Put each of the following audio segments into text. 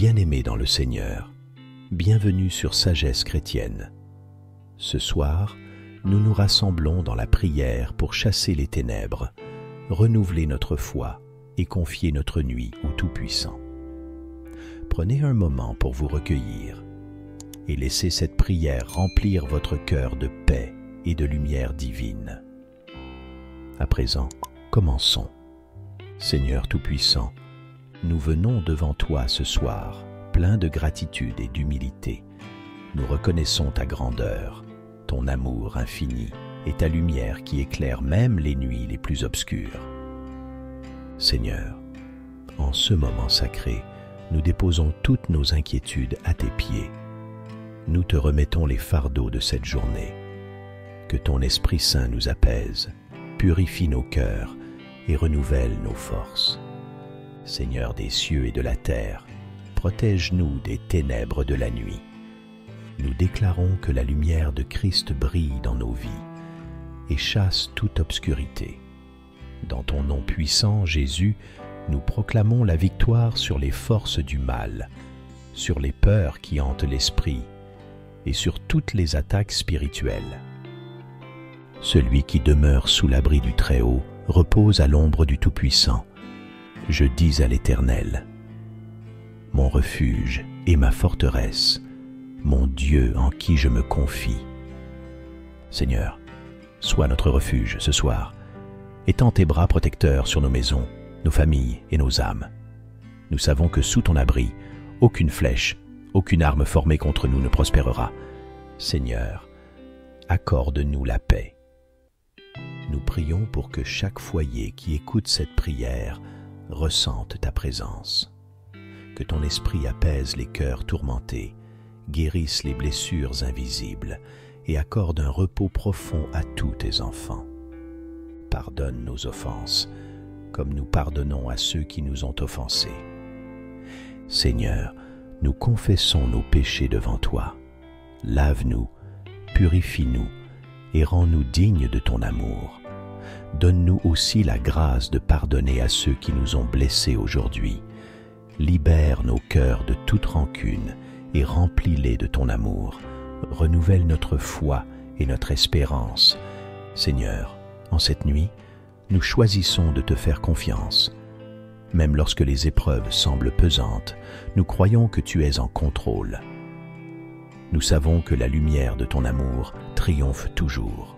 Bien-aimés dans le Seigneur, bienvenue sur Sagesse chrétienne. Ce soir, nous nous rassemblons dans la prière pour chasser les ténèbres, renouveler notre foi et confier notre nuit au Tout-Puissant. Prenez un moment pour vous recueillir et laissez cette prière remplir votre cœur de paix et de lumière divine. À présent, commençons. Seigneur Tout-Puissant, nous venons devant toi ce soir, pleins de gratitude et d'humilité. Nous reconnaissons ta grandeur, ton amour infini et ta lumière qui éclaire même les nuits les plus obscures. Seigneur, en ce moment sacré, nous déposons toutes nos inquiétudes à tes pieds. Nous te remettons les fardeaux de cette journée. Que ton Esprit Saint nous apaise, purifie nos cœurs et renouvelle nos forces. Seigneur des cieux et de la terre, protège-nous des ténèbres de la nuit. Nous déclarons que la lumière de Christ brille dans nos vies et chasse toute obscurité. Dans ton nom puissant, Jésus, nous proclamons la victoire sur les forces du mal, sur les peurs qui hantent l'esprit et sur toutes les attaques spirituelles. Celui qui demeure sous l'abri du Très-Haut repose à l'ombre du Tout-Puissant. Je dis à l'Éternel, mon refuge et ma forteresse, mon Dieu en qui je me confie. Seigneur, sois notre refuge ce soir. Étends tes bras protecteurs sur nos maisons, nos familles et nos âmes. Nous savons que sous ton abri, aucune flèche, aucune arme formée contre nous ne prospérera. Seigneur, accorde-nous la paix. Nous prions pour que chaque foyer qui écoute cette prière ressente ta présence. Que ton esprit apaise les cœurs tourmentés, guérisse les blessures invisibles et accorde un repos profond à tous tes enfants. Pardonne nos offenses, comme nous pardonnons à ceux qui nous ont offensés. Seigneur, nous confessons nos péchés devant toi. Lave-nous, purifie-nous et rends-nous dignes de ton amour. Donne-nous aussi la grâce de pardonner à ceux qui nous ont blessés aujourd'hui. Libère nos cœurs de toute rancune et remplis-les de ton amour. Renouvelle notre foi et notre espérance. Seigneur, en cette nuit, nous choisissons de te faire confiance. Même lorsque les épreuves semblent pesantes, nous croyons que tu es en contrôle. Nous savons que la lumière de ton amour triomphe toujours.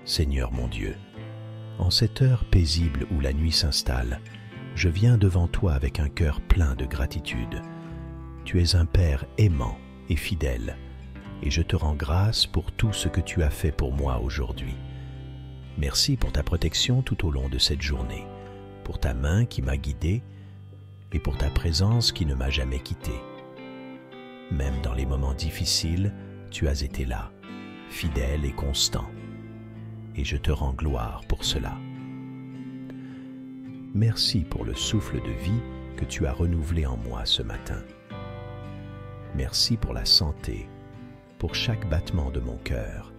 Seigneur mon Dieu, en cette heure paisible où la nuit s'installe, je viens devant toi avec un cœur plein de gratitude. Tu es un Père aimant et fidèle, et je te rends grâce pour tout ce que tu as fait pour moi aujourd'hui. Merci pour ta protection tout au long de cette journée, pour ta main qui m'a guidé et pour ta présence qui ne m'a jamais quitté. Même dans les moments difficiles, tu as été là, fidèle et constant, et je te rends gloire pour cela. Merci pour le souffle de vie que tu as renouvelé en moi ce matin. Merci pour la santé, pour chaque battement de mon cœur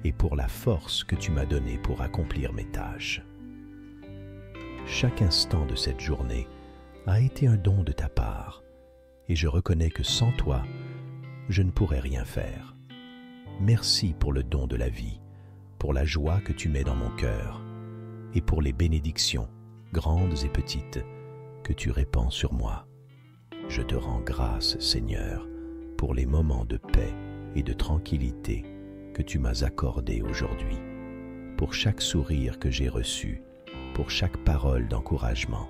et pour la force que tu m'as donnée pour accomplir mes tâches. Chaque instant de cette journée a été un don de ta part et je reconnais que sans toi, je ne pourrais rien faire. Merci pour le don de la vie, pour la joie que tu mets dans mon cœur et pour les bénédictions, grandes et petites, que tu répands sur moi. Je te rends grâce, Seigneur, pour les moments de paix et de tranquillité que tu m'as accordés aujourd'hui, pour chaque sourire que j'ai reçu, pour chaque parole d'encouragement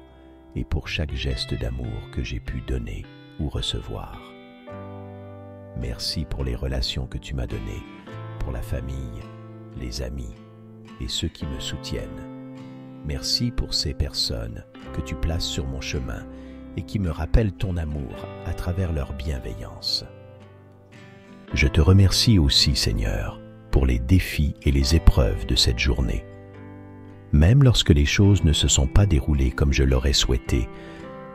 et pour chaque geste d'amour que j'ai pu donner ou recevoir. Merci pour les relations que tu m'as données, pour la famille, les amis et ceux qui me soutiennent. Merci pour ces personnes que tu places sur mon chemin et qui me rappellent ton amour à travers leur bienveillance. Je te remercie aussi, Seigneur, pour les défis et les épreuves de cette journée. Même lorsque les choses ne se sont pas déroulées comme je l'aurais souhaité,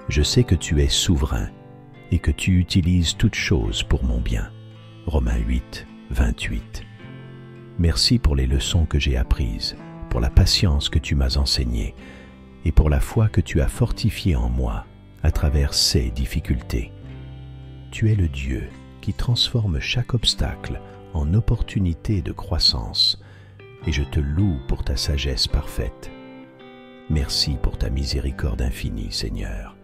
je sais que tu es souverain et que tu utilises toutes choses pour mon bien. Romains 8, 28. Merci pour les leçons que j'ai apprises, pour la patience que tu m'as enseignée et pour la foi que tu as fortifiée en moi à travers ces difficultés. Tu es le Dieu qui transforme chaque obstacle en opportunité de croissance, et je te loue pour ta sagesse parfaite. Merci pour ta miséricorde infinie, Seigneur.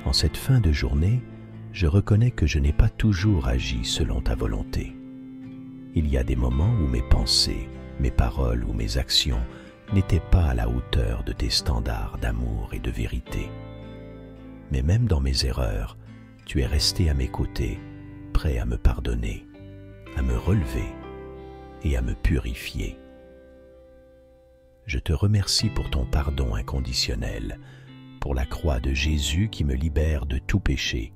En cette fin de journée, je reconnais que je n'ai pas toujours agi selon ta volonté. Il y a des moments où mes pensées, mes paroles ou mes actions n'étaient pas à la hauteur de tes standards d'amour et de vérité. Mais même dans mes erreurs, tu es resté à mes côtés, prêt à me pardonner, à me relever et à me purifier. Je te remercie pour ton pardon inconditionnel, pour la croix de Jésus qui me libère de tout péché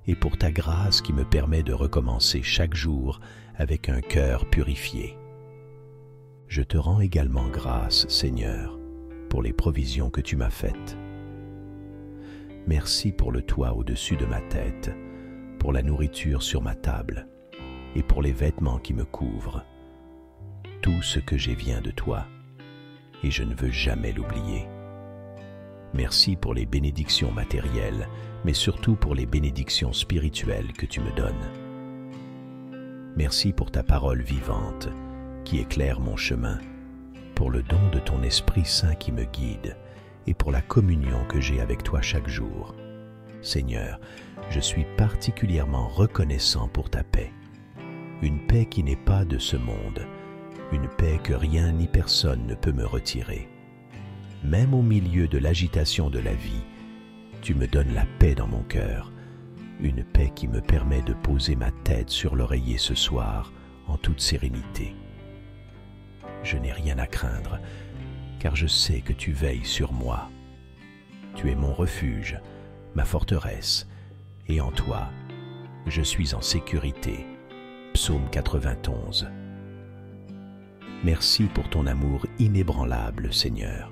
et pour ta grâce qui me permet de recommencer chaque jour avec un cœur purifié. Je te rends également grâce, Seigneur, pour les provisions que tu m'as faites. Merci pour le toit au-dessus de ma tête, pour la nourriture sur ma table et pour les vêtements qui me couvrent. Tout ce que j'ai vient de toi, et je ne veux jamais l'oublier. Merci pour les bénédictions matérielles, mais surtout pour les bénédictions spirituelles que tu me donnes. Merci pour ta parole vivante qui éclaire mon chemin, pour le don de ton Esprit Saint qui me guide et pour la communion que j'ai avec toi chaque jour. Seigneur, je suis particulièrement reconnaissant pour ta paix, une paix qui n'est pas de ce monde, une paix que rien ni personne ne peut me retirer. Même au milieu de l'agitation de la vie, tu me donnes la paix dans mon cœur, une paix qui me permet de poser ma tête sur l'oreiller ce soir en toute sérénité. Je n'ai rien à craindre, car je sais que tu veilles sur moi. Tu es mon refuge, ma forteresse, et en toi, je suis en sécurité. Psaume 91. Merci pour ton amour inébranlable, Seigneur.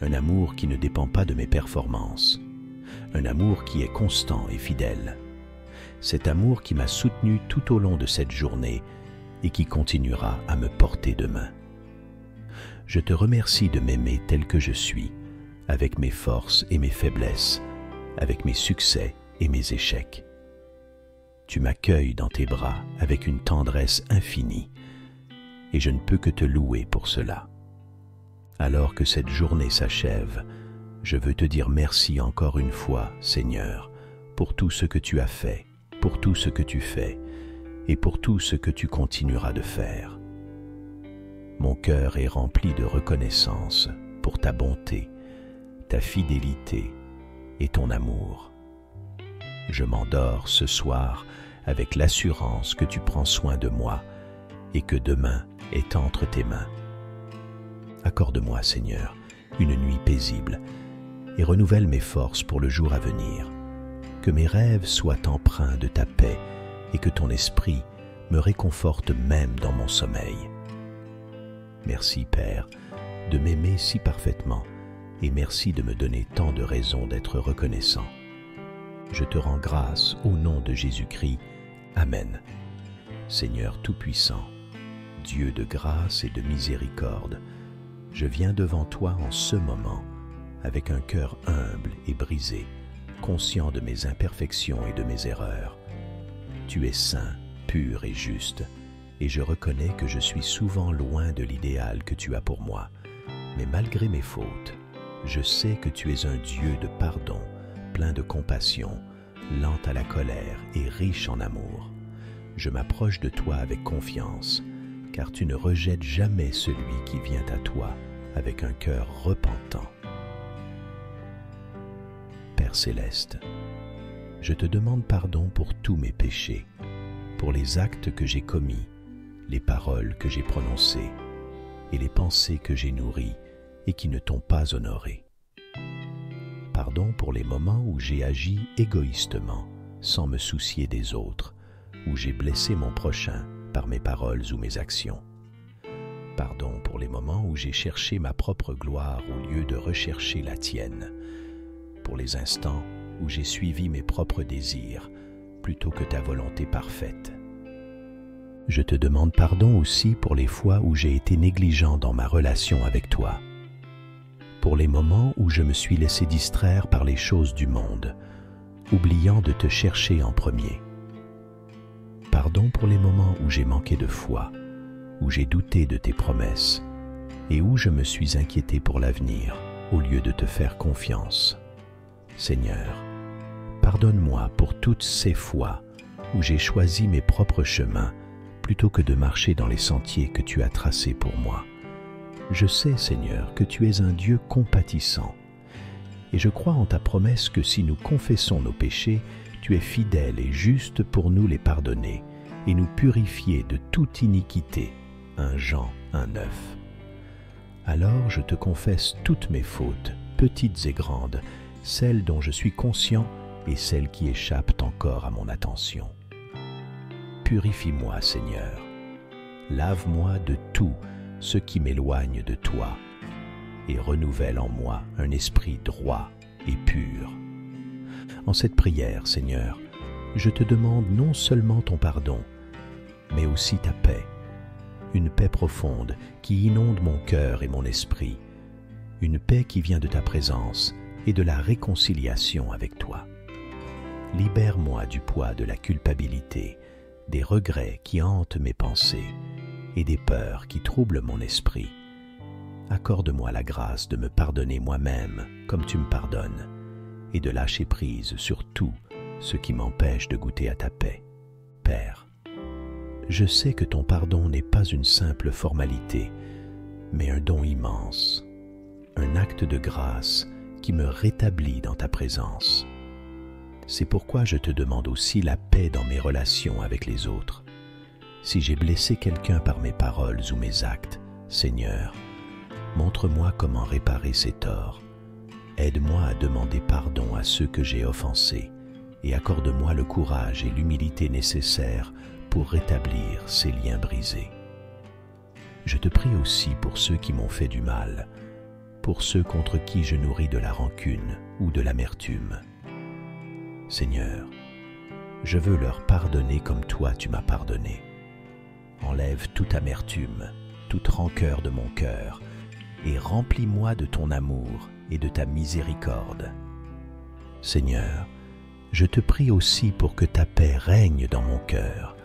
Un amour qui ne dépend pas de mes performances. Un amour qui est constant et fidèle. Cet amour qui m'a soutenu tout au long de cette journée et qui continuera à me porter demain. Je te remercie de m'aimer tel que je suis, avec mes forces et mes faiblesses, avec mes succès et mes échecs. Tu m'accueilles dans tes bras avec une tendresse infinie, et je ne peux que te louer pour cela. Alors que cette journée s'achève, je veux te dire merci encore une fois, Seigneur, pour tout ce que tu as fait, pour tout ce que tu fais, et pour tout ce que tu continueras de faire. Mon cœur est rempli de reconnaissance pour ta bonté, ta fidélité et ton amour. Je m'endors ce soir avec l'assurance que tu prends soin de moi et que demain est entre tes mains. Accorde-moi, Seigneur, une nuit paisible et renouvelle mes forces pour le jour à venir. Que mes rêves soient empreints de ta paix et que ton esprit me réconforte même dans mon sommeil. Merci, Père, de m'aimer si parfaitement et merci de me donner tant de raisons d'être reconnaissant. Je te rends grâce au nom de Jésus-Christ. Amen. Seigneur Tout-Puissant, Dieu de grâce et de miséricorde, je viens devant toi en ce moment avec un cœur humble et brisé, conscient de mes imperfections et de mes erreurs. Tu es saint, pur et juste, et je reconnais que je suis souvent loin de l'idéal que tu as pour moi. Mais malgré mes fautes, je sais que tu es un Dieu de pardon, plein de compassion, lent à la colère et riche en amour. Je m'approche de toi avec confiance, car tu ne rejettes jamais celui qui vient à toi avec un cœur repentant. Père céleste, je te demande pardon pour tous mes péchés, pour les actes que j'ai commis, les paroles que j'ai prononcées et les pensées que j'ai nourries et qui ne t'ont pas honoré. Pardon pour les moments où j'ai agi égoïstement, sans me soucier des autres, où j'ai blessé mon prochain par mes paroles ou mes actions. Pardon pour les moments où j'ai cherché ma propre gloire au lieu de rechercher la tienne, pour les instants où j'ai suivi mes propres désirs plutôt que ta volonté parfaite. Je te demande pardon aussi pour les fois où j'ai été négligent dans ma relation avec toi, pour les moments où je me suis laissé distraire par les choses du monde, oubliant de te chercher en premier. Pardon pour les moments où j'ai manqué de foi, où j'ai douté de tes promesses et où je me suis inquiété pour l'avenir au lieu de te faire confiance. Seigneur, pardonne-moi pour toutes ces fois où j'ai choisi mes propres chemins plutôt que de marcher dans les sentiers que tu as tracés pour moi. Je sais, Seigneur, que tu es un Dieu compatissant, et je crois en ta promesse que si nous confessons nos péchés, tu es fidèle et juste pour nous les pardonner et nous purifier de toute iniquité. 1 Jean 1,9. Alors je te confesse toutes mes fautes, petites et grandes, celles dont je suis conscient et celles qui échappent encore à mon attention. Purifie-moi, Seigneur. Lave-moi de tout ce qui m'éloigne de toi et renouvelle en moi un esprit droit et pur. En cette prière, Seigneur, je te demande non seulement ton pardon, mais aussi ta paix, une paix profonde qui inonde mon cœur et mon esprit, une paix qui vient de ta présence et de la réconciliation avec toi. Libère-moi du poids de la culpabilité, des regrets qui hantent mes pensées et des peurs qui troublent mon esprit. Accorde-moi la grâce de me pardonner moi-même comme tu me pardonnes et de lâcher prise sur tout ce qui m'empêche de goûter à ta paix. Père, je sais que ton pardon n'est pas une simple formalité, mais un don immense, un acte de grâce qui me rétablit dans ta présence. C'est pourquoi je te demande aussi la paix dans mes relations avec les autres. Si j'ai blessé quelqu'un par mes paroles ou mes actes, Seigneur, montre-moi comment réparer ces torts. Aide-moi à demander pardon à ceux que j'ai offensés et accorde-moi le courage et l'humilité nécessaires pour rétablir ces liens brisés. Je te prie aussi pour ceux qui m'ont fait du mal, pour ceux contre qui je nourris de la rancune ou de l'amertume. Seigneur, je veux leur pardonner comme toi tu m'as pardonné. Enlève toute amertume, toute rancœur de mon cœur et remplis-moi de ton amour et de ta miséricorde. Seigneur, je te prie aussi pour que ta paix règne dans mon cœur,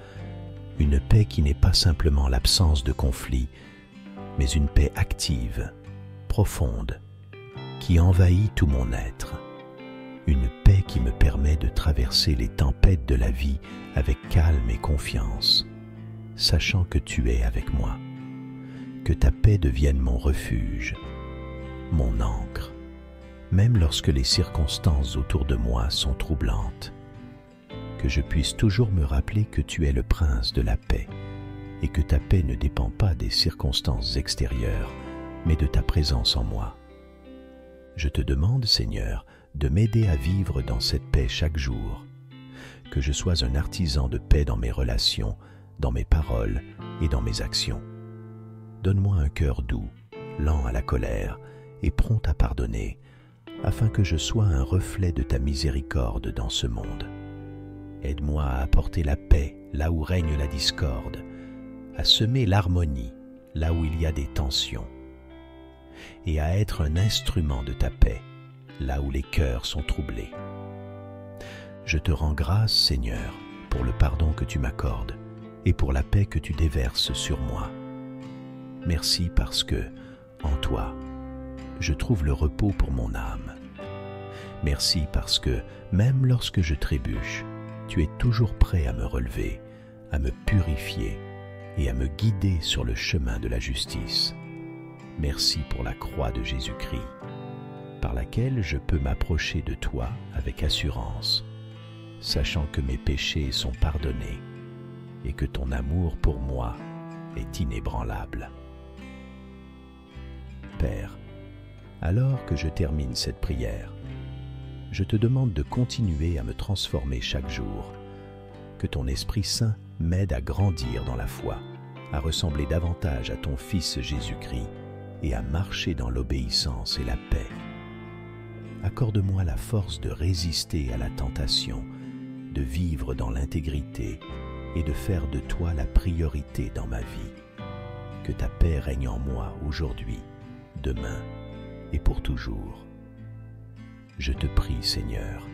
une paix qui n'est pas simplement l'absence de conflit, mais une paix active, profonde, qui envahit tout mon être, une paix qui me permet de traverser les tempêtes de la vie avec calme et confiance, sachant que tu es avec moi. Que ta paix devienne mon refuge, mon ancre, même lorsque les circonstances autour de moi sont troublantes. Que je puisse toujours me rappeler que tu es le prince de la paix et que ta paix ne dépend pas des circonstances extérieures, mais de ta présence en moi. Je te demande, Seigneur, de m'aider à vivre dans cette paix chaque jour, que je sois un artisan de paix dans mes relations, dans mes paroles et dans mes actions. Donne-moi un cœur doux, lent à la colère et prompt à pardonner, afin que je sois un reflet de ta miséricorde dans ce monde. Aide-moi à apporter la paix là où règne la discorde, à semer l'harmonie là où il y a des tensions, et à être un instrument de ta paix là où les cœurs sont troublés. Je te rends grâce, Seigneur, pour le pardon que tu m'accordes et pour la paix que tu déverses sur moi. Merci parce que, en toi, je trouve le repos pour mon âme. Merci parce que, même lorsque je trébuche, tu es toujours prêt à me relever, à me purifier et à me guider sur le chemin de la justice. Merci pour la croix de Jésus-Christ, par laquelle je peux m'approcher de toi avec assurance, sachant que mes péchés sont pardonnés et que ton amour pour moi est inébranlable. Père, alors que je termine cette prière, je te demande de continuer à me transformer chaque jour, que ton Esprit Saint m'aide à grandir dans la foi, à ressembler davantage à ton Fils Jésus-Christ et à marcher dans l'obéissance et la paix. Accorde-moi la force de résister à la tentation, de vivre dans l'intégrité et de faire de toi la priorité dans ma vie. Que ta paix règne en moi aujourd'hui, demain et pour toujours. Je te prie, Seigneur,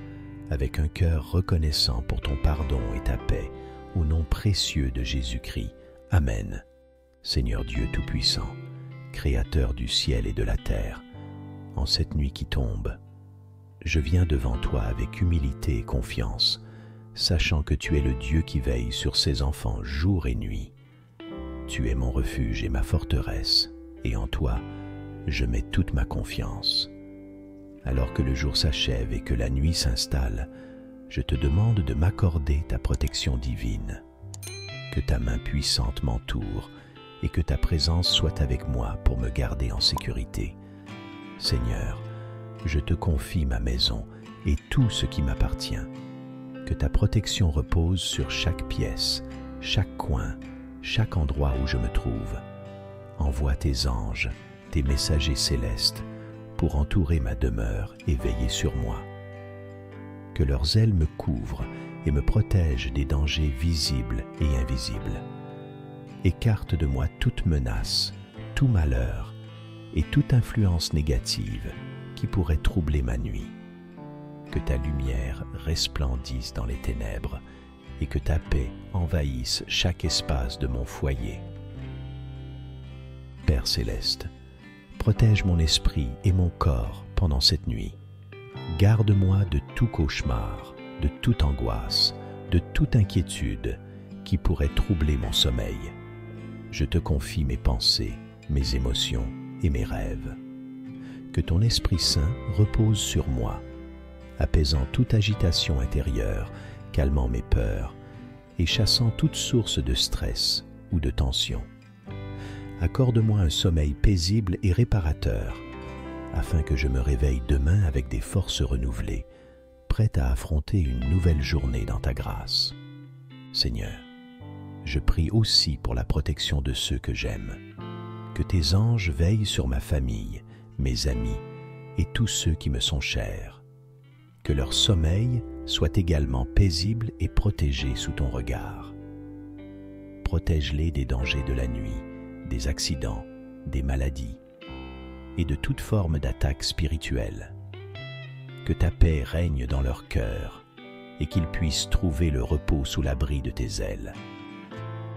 avec un cœur reconnaissant pour ton pardon et ta paix, au nom précieux de Jésus-Christ. Amen. Seigneur Dieu Tout-Puissant, Créateur du ciel et de la terre, en cette nuit qui tombe, je viens devant toi avec humilité et confiance, sachant que tu es le Dieu qui veille sur ses enfants jour et nuit. Tu es mon refuge et ma forteresse, et en toi, je mets toute ma confiance. Alors que le jour s'achève et que la nuit s'installe, je te demande de m'accorder ta protection divine. Que ta main puissante m'entoure et que ta présence soit avec moi pour me garder en sécurité. Seigneur, je te confie ma maison et tout ce qui m'appartient. Que ta protection repose sur chaque pièce, chaque coin, chaque endroit où je me trouve. Envoie tes anges, tes messagers célestes, pour entourer ma demeure et veiller sur moi. Que leurs ailes me couvrent et me protègent des dangers visibles et invisibles. Écarte de moi toute menace, tout malheur et toute influence négative qui pourrait troubler ma nuit. Que ta lumière resplendisse dans les ténèbres et que ta paix envahisse chaque espace de mon foyer. Père céleste, protège mon esprit et mon corps pendant cette nuit. Garde-moi de tout cauchemar, de toute angoisse, de toute inquiétude qui pourrait troubler mon sommeil. Je te confie mes pensées, mes émotions et mes rêves. Que ton Esprit Saint repose sur moi, apaisant toute agitation intérieure, calmant mes peurs et chassant toute source de stress ou de tension. Accorde-moi un sommeil paisible et réparateur, afin que je me réveille demain avec des forces renouvelées, prête à affronter une nouvelle journée dans ta grâce. Seigneur, je prie aussi pour la protection de ceux que j'aime. Que tes anges veillent sur ma famille, mes amis et tous ceux qui me sont chers. Que leur sommeil soit également paisible et protégé sous ton regard. Protège-les des dangers de la nuit, des accidents, des maladies et de toute forme d'attaque spirituelle. Que ta paix règne dans leur cœur et qu'ils puissent trouver le repos sous l'abri de tes ailes.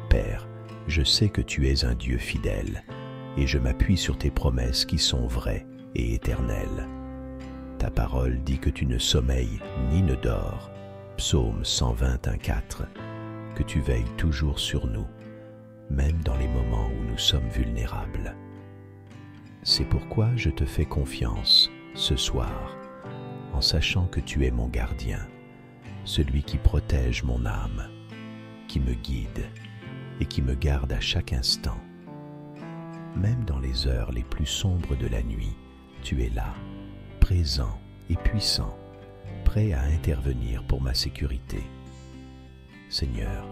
Père, je sais que tu es un Dieu fidèle et je m'appuie sur tes promesses qui sont vraies et éternelles. Ta parole dit que tu ne sommeilles ni ne dors. Psaume 121:4, que tu veilles toujours sur nous, même dans les moments où nous sommes vulnérables. C'est pourquoi je te fais confiance ce soir, en sachant que tu es mon gardien, celui qui protège mon âme, qui me guide et qui me garde à chaque instant. Même dans les heures les plus sombres de la nuit, tu es là, présent et puissant, prêt à intervenir pour ma sécurité. Seigneur,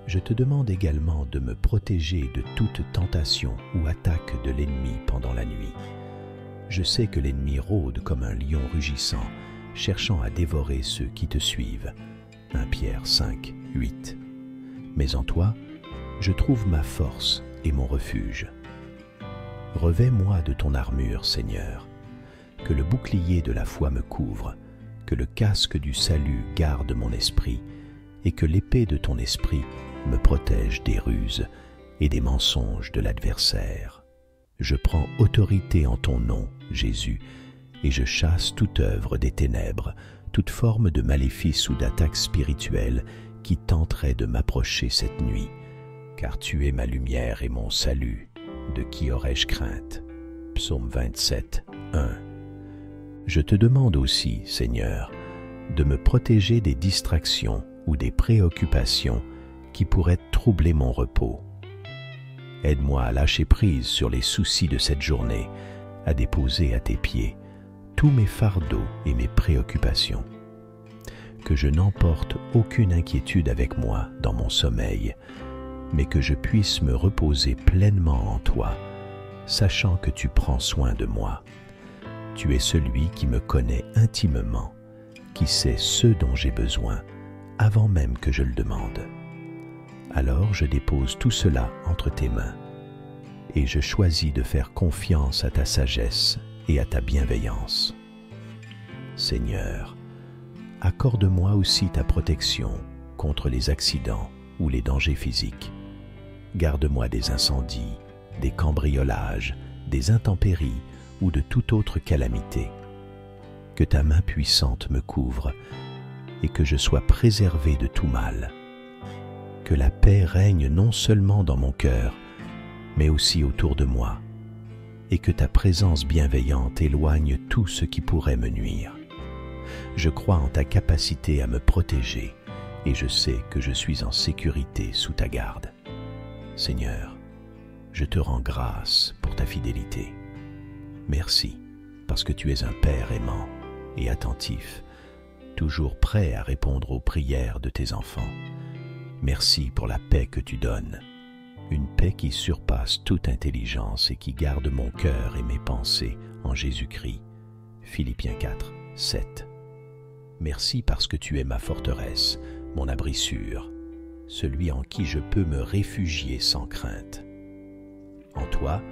je te demande également de me protéger de toute tentation ou attaque de l'ennemi pendant la nuit. Je sais que l'ennemi rôde comme un lion rugissant, cherchant à dévorer ceux qui te suivent. 1 Pierre 5:8. Mais en toi, je trouve ma force et mon refuge. Revêt-moi de ton armure, Seigneur. Que le bouclier de la foi me couvre, que le casque du salut garde mon esprit, et que l'épée de ton esprit me protège des ruses et des mensonges de l'adversaire. Je prends autorité en ton nom, Jésus, et je chasse toute œuvre des ténèbres, toute forme de maléfice ou d'attaque spirituelle qui tenterait de m'approcher cette nuit, car tu es ma lumière et mon salut. De qui aurais-je crainte? Psaume 27:1. Je te demande aussi, Seigneur, de me protéger des distractions ou des préoccupations qui pourraient troubler mon repos. Aide-moi à lâcher prise sur les soucis de cette journée, à déposer à tes pieds tous mes fardeaux et mes préoccupations. Que je n'emporte aucune inquiétude avec moi dans mon sommeil, mais que je puisse me reposer pleinement en toi, sachant que tu prends soin de moi. Tu es celui qui me connaît intimement, qui sait ce dont j'ai besoin, avant même que je le demande. Alors je dépose tout cela entre tes mains, et je choisis de faire confiance à ta sagesse et à ta bienveillance. Seigneur, accorde-moi aussi ta protection contre les accidents ou les dangers physiques. Garde-moi des incendies, des cambriolages, des intempéries ou de toute autre calamité. Que ta main puissante me couvre et que je sois préservé de tout mal. Que la paix règne non seulement dans mon cœur, mais aussi autour de moi, et que ta présence bienveillante éloigne tout ce qui pourrait me nuire. Je crois en ta capacité à me protéger et je sais que je suis en sécurité sous ta garde. Seigneur, je te rends grâce pour ta fidélité. Merci parce que tu es un Père aimant et attentif, toujours prêt à répondre aux prières de tes enfants. Merci pour la paix que tu donnes, une paix qui surpasse toute intelligence et qui garde mon cœur et mes pensées en Jésus-Christ. Philippiens 4, 7. Merci parce que tu es ma forteresse, mon abri sûr, celui en qui je peux me réfugier sans crainte. En toi,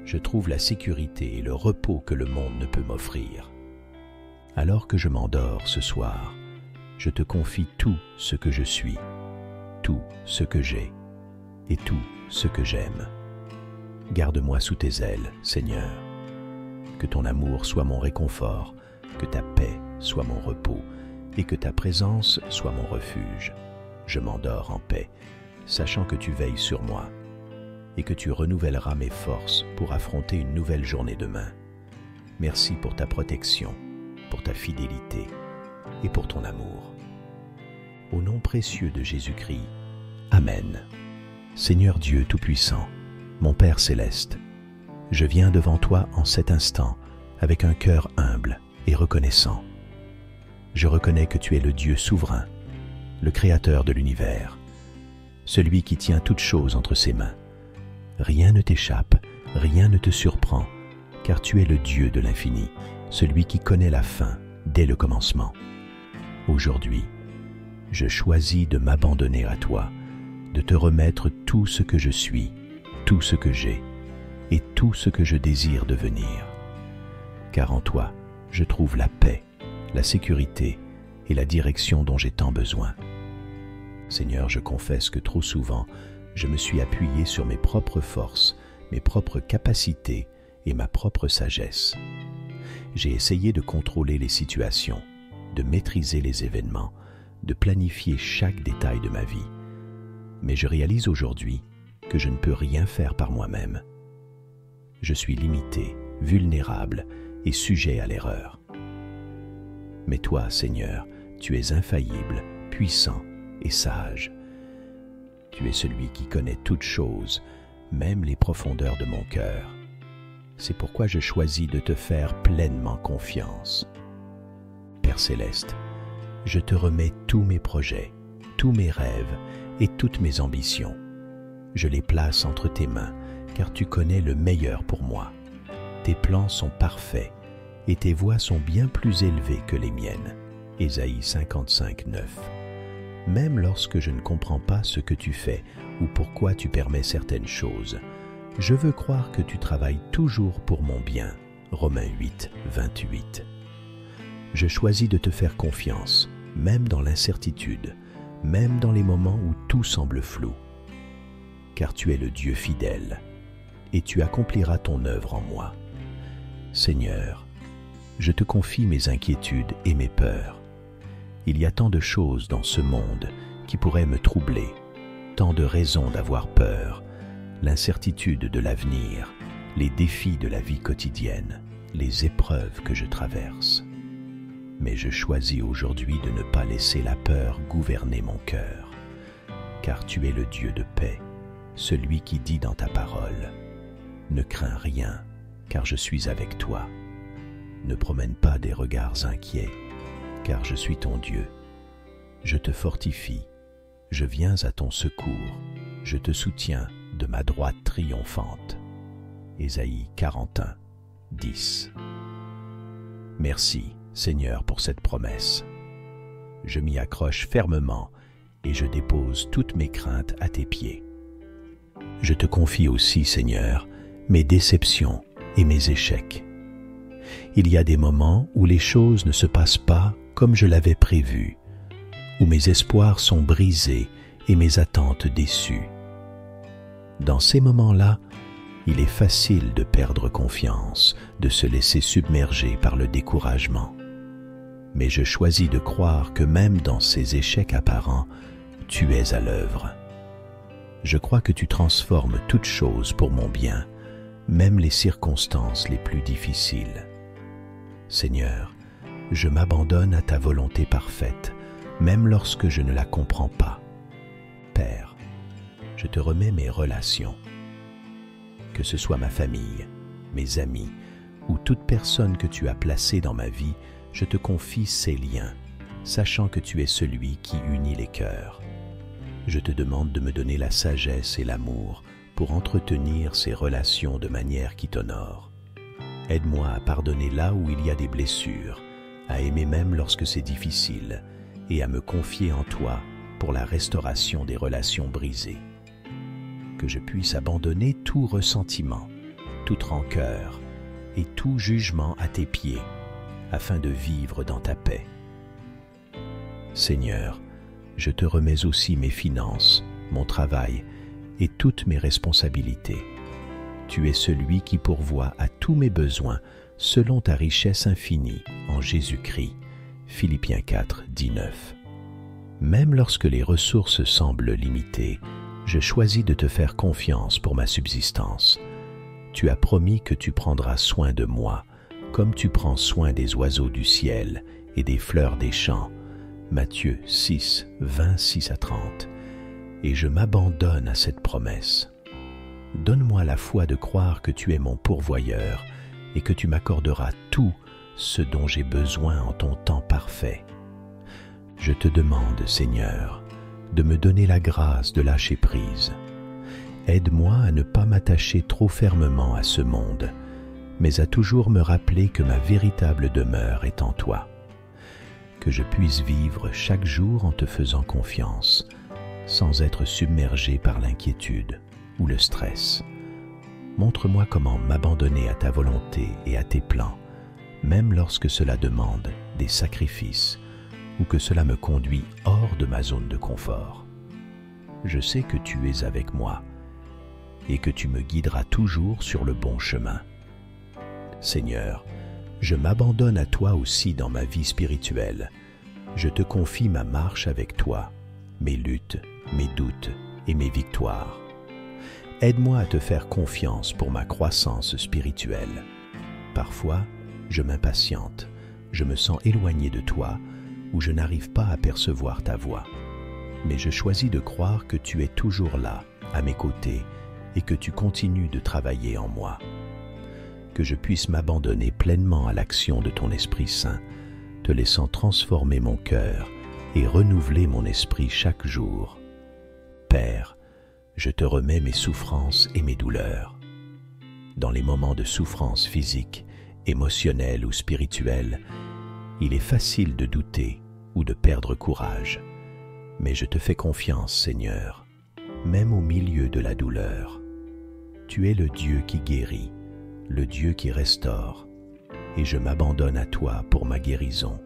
je trouve la sécurité et le repos que le monde ne peut m'offrir. Alors que je m'endors ce soir, je te confie tout ce que je suis, tout ce que j'ai et tout ce que j'aime. Garde-moi sous tes ailes, Seigneur. Que ton amour soit mon réconfort, que ta paix soit mon repos et que ta présence soit mon refuge. Je m'endors en paix, sachant que tu veilles sur moi et que tu renouvelleras mes forces pour affronter une nouvelle journée demain. Merci pour ta protection, pour ta fidélité et pour ton amour. Au nom précieux de Jésus-Christ, Amen. Seigneur Dieu Tout-Puissant, mon Père Céleste, je viens devant toi en cet instant avec un cœur humble et reconnaissant. Je reconnais que tu es le Dieu souverain, le Créateur de l'univers, celui qui tient toutes choses entre ses mains. Rien ne t'échappe, rien ne te surprend, car tu es le Dieu de l'infini, celui qui connaît la fin dès le commencement. Aujourd'hui, je choisis de m'abandonner à toi, de te remettre tout ce que je suis, tout ce que j'ai et tout ce que je désire devenir. Car en toi, je trouve la paix, la sécurité et la direction dont j'ai tant besoin. Seigneur, je confesse que trop souvent, je me suis appuyé sur mes propres forces, mes propres capacités et ma propre sagesse. J'ai essayé de contrôler les situations, de maîtriser les événements, de planifier chaque détail de ma vie. Mais je réalise aujourd'hui que je ne peux rien faire par moi-même. Je suis limité, vulnérable et sujet à l'erreur. Mais toi, Seigneur, tu es infaillible, puissant et sage. Tu es celui qui connaît toutes choses, même les profondeurs de mon cœur. C'est pourquoi je choisis de te faire pleinement confiance. Père Céleste, je te remets tous mes projets, tous mes rêves et toutes mes ambitions. Je les place entre tes mains, car tu connais le meilleur pour moi. Tes plans sont parfaits et tes voies sont bien plus élevées que les miennes. Ésaïe 55, 9. Même lorsque je ne comprends pas ce que tu fais ou pourquoi tu permets certaines choses, je veux croire que tu travailles toujours pour mon bien. Romains 8, 28. Je choisis de te faire confiance, même dans l'incertitude, même dans les moments où tout semble flou. Car tu es le Dieu fidèle, et tu accompliras ton œuvre en moi. Seigneur, je te confie mes inquiétudes et mes peurs. Il y a tant de choses dans ce monde qui pourraient me troubler, tant de raisons d'avoir peur, l'incertitude de l'avenir, les défis de la vie quotidienne, les épreuves que je traverse. Mais je choisis aujourd'hui de ne pas laisser la peur gouverner mon cœur, car tu es le Dieu de paix, celui qui dit dans ta parole « Ne crains rien, car je suis avec toi. Ne promène pas des regards inquiets, car je suis ton Dieu. Je te fortifie, je viens à ton secours, je te soutiens de ma droite triomphante. » Ésaïe 41, 10. Merci, Seigneur, pour cette promesse. Je m'y accroche fermement et je dépose toutes mes craintes à tes pieds. Je te confie aussi, Seigneur, mes déceptions et mes échecs. Il y a des moments où les choses ne se passent pas comme je l'avais prévu, où mes espoirs sont brisés et mes attentes déçues. Dans ces moments-là, il est facile de perdre confiance, de se laisser submerger par le découragement. Mais je choisis de croire que même dans ces échecs apparents, tu es à l'œuvre. Je crois que tu transformes toutes choses pour mon bien, même les circonstances les plus difficiles. Seigneur, je m'abandonne à ta volonté parfaite, même lorsque je ne la comprends pas. Père, je te remets mes relations. Que ce soit ma famille, mes amis ou toute personne que tu as placée dans ma vie, je te confie ces liens, sachant que tu es celui qui unit les cœurs. Je te demande de me donner la sagesse et l'amour pour entretenir ces relations de manière qui t'honore. Aide-moi à pardonner là où il y a des blessures, à aimer même lorsque c'est difficile, et à me confier en toi pour la restauration des relations brisées. Que je puisse abandonner tout ressentiment, toute rancœur et tout jugement à tes pieds, afin de vivre dans ta paix. Seigneur, je te remets aussi mes finances, mon travail et toutes mes responsabilités. Tu es celui qui pourvoit à tous mes besoins selon ta richesse infinie en Jésus-Christ. Philippiens 4, 19. Même lorsque les ressources semblent limitées, je choisis de te faire confiance pour ma subsistance. Tu as promis que tu prendras soin de moi, comme tu prends soin des oiseaux du ciel et des fleurs des champs. Matthieu 6, 26 à 30. Et je m'abandonne à cette promesse. Donne-moi la foi de croire que tu es mon pourvoyeur et que tu m'accorderas tout ce dont j'ai besoin en ton temps parfait. Je te demande, Seigneur, de me donner la grâce de lâcher prise. Aide-moi à ne pas m'attacher trop fermement à ce monde, mais à toujours me rappeler que ma véritable demeure est en toi. Que je puisse vivre chaque jour en te faisant confiance, sans être submergé par l'inquiétude ou le stress. Montre-moi comment m'abandonner à ta volonté et à tes plans, même lorsque cela demande des sacrifices ou que cela me conduit hors de ma zone de confort. Je sais que tu es avec moi et que tu me guideras toujours sur le bon chemin. Seigneur, je m'abandonne à toi aussi dans ma vie spirituelle. Je te confie ma marche avec toi, mes luttes, mes doutes et mes victoires. Aide-moi à te faire confiance pour ma croissance spirituelle. Parfois, je m'impatiente, je me sens éloigné de toi ou je n'arrive pas à percevoir ta voix. Mais je choisis de croire que tu es toujours là, à mes côtés, et que tu continues de travailler en moi. Que je puisse m'abandonner pleinement à l'action de ton Esprit Saint, te laissant transformer mon cœur et renouveler mon esprit chaque jour. Père, je te remets mes souffrances et mes douleurs. Dans les moments de souffrance physique, émotionnelle ou spirituelle, il est facile de douter ou de perdre courage. Mais je te fais confiance, Seigneur, même au milieu de la douleur. Tu es le Dieu qui guérit, le Dieu qui restaure, et je m'abandonne à toi pour ma guérison.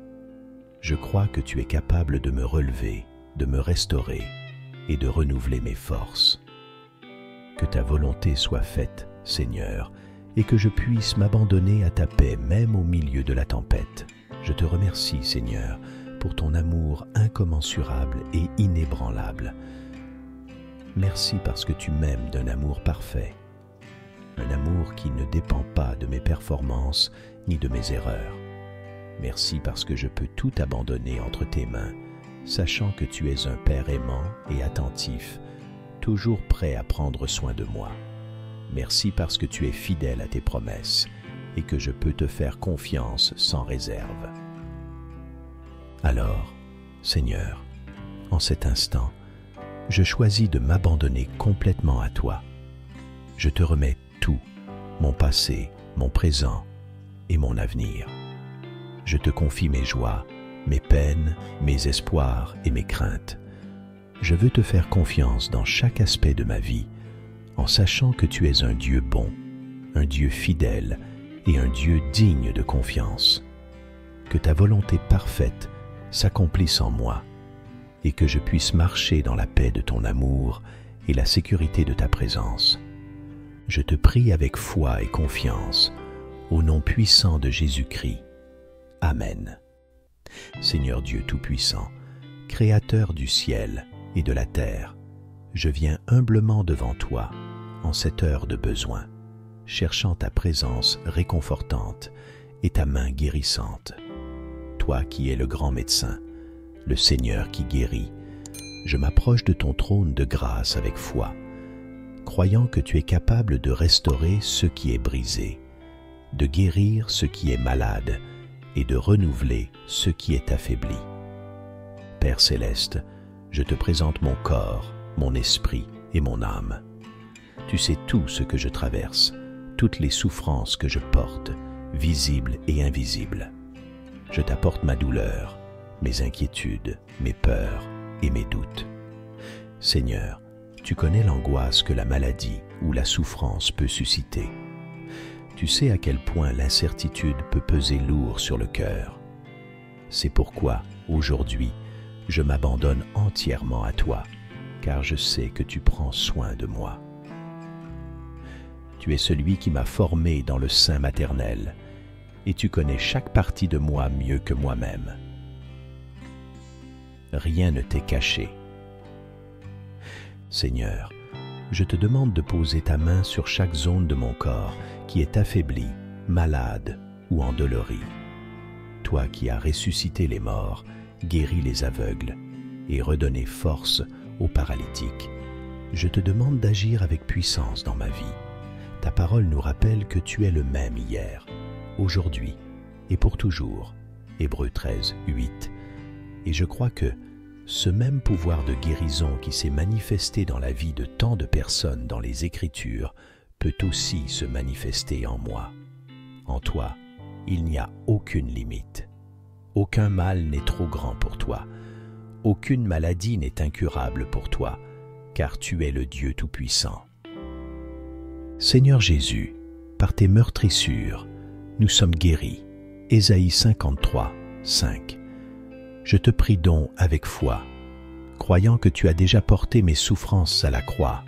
Je crois que tu es capable de me relever, de me restaurer et de renouveler mes forces. Que ta volonté soit faite, Seigneur, et que je puisse m'abandonner à ta paix même au milieu de la tempête. Je te remercie, Seigneur, pour ton amour incommensurable et inébranlable. Merci parce que tu m'aimes d'un amour parfait, un amour qui ne dépend pas de mes performances ni de mes erreurs. Merci parce que je peux tout abandonner entre tes mains, sachant que tu es un Père aimant et attentif, toujours prêt à prendre soin de moi. Merci parce que tu es fidèle à tes promesses et que je peux te faire confiance sans réserve. Alors, Seigneur, en cet instant, je choisis de m'abandonner complètement à toi. Je te remets tout, mon passé, mon présent et mon avenir. Je te confie mes joies, mes peines, mes espoirs et mes craintes. Je veux te faire confiance dans chaque aspect de ma vie, en sachant que tu es un Dieu bon, un Dieu fidèle et un Dieu digne de confiance. Que ta volonté parfaite s'accomplisse en moi et que je puisse marcher dans la paix de ton amour et la sécurité de ta présence. Je te prie avec foi et confiance, au nom puissant de Jésus-Christ. Amen. Seigneur Dieu Tout-Puissant, Créateur du ciel et de la terre, je viens humblement devant toi en cette heure de besoin, cherchant ta présence réconfortante et ta main guérissante. Toi qui es le grand médecin, le Seigneur qui guérit, je m'approche de ton trône de grâce avec foi, croyant que tu es capable de restaurer ce qui est brisé, de guérir ce qui est malade et de renouveler ce qui est affaibli. Père céleste, je te présente mon corps, mon esprit et mon âme. Tu sais tout ce que je traverse, toutes les souffrances que je porte, visibles et invisibles. Je t'apporte ma douleur, mes inquiétudes, mes peurs et mes doutes. Seigneur, tu connais l'angoisse que la maladie ou la souffrance peut susciter. Tu sais à quel point l'incertitude peut peser lourd sur le cœur. C'est pourquoi, aujourd'hui, je m'abandonne entièrement à toi, car je sais que tu prends soin de moi. Tu es celui qui m'a formé dans le sein maternel, et tu connais chaque partie de moi mieux que moi-même. Rien ne t'est caché. Seigneur, je te demande de poser ta main sur chaque zone de mon corps qui est affaiblie, malade ou endolorie. Toi qui as ressuscité les morts, guéri les aveugles et redonné force aux paralytiques, je te demande d'agir avec puissance dans ma vie. Ta parole nous rappelle que tu es le même hier, aujourd'hui et pour toujours. Hébreux 13, 8. Et je crois que ce même pouvoir de guérison qui s'est manifesté dans la vie de tant de personnes dans les Écritures peut aussi se manifester en moi. En toi, il n'y a aucune limite. Aucun mal n'est trop grand pour toi. Aucune maladie n'est incurable pour toi, car tu es le Dieu Tout-Puissant. Seigneur Jésus, par tes meurtrissures, nous sommes guéris. Ésaïe 53, 5. Je te prie donc avec foi, croyant que tu as déjà porté mes souffrances à la croix,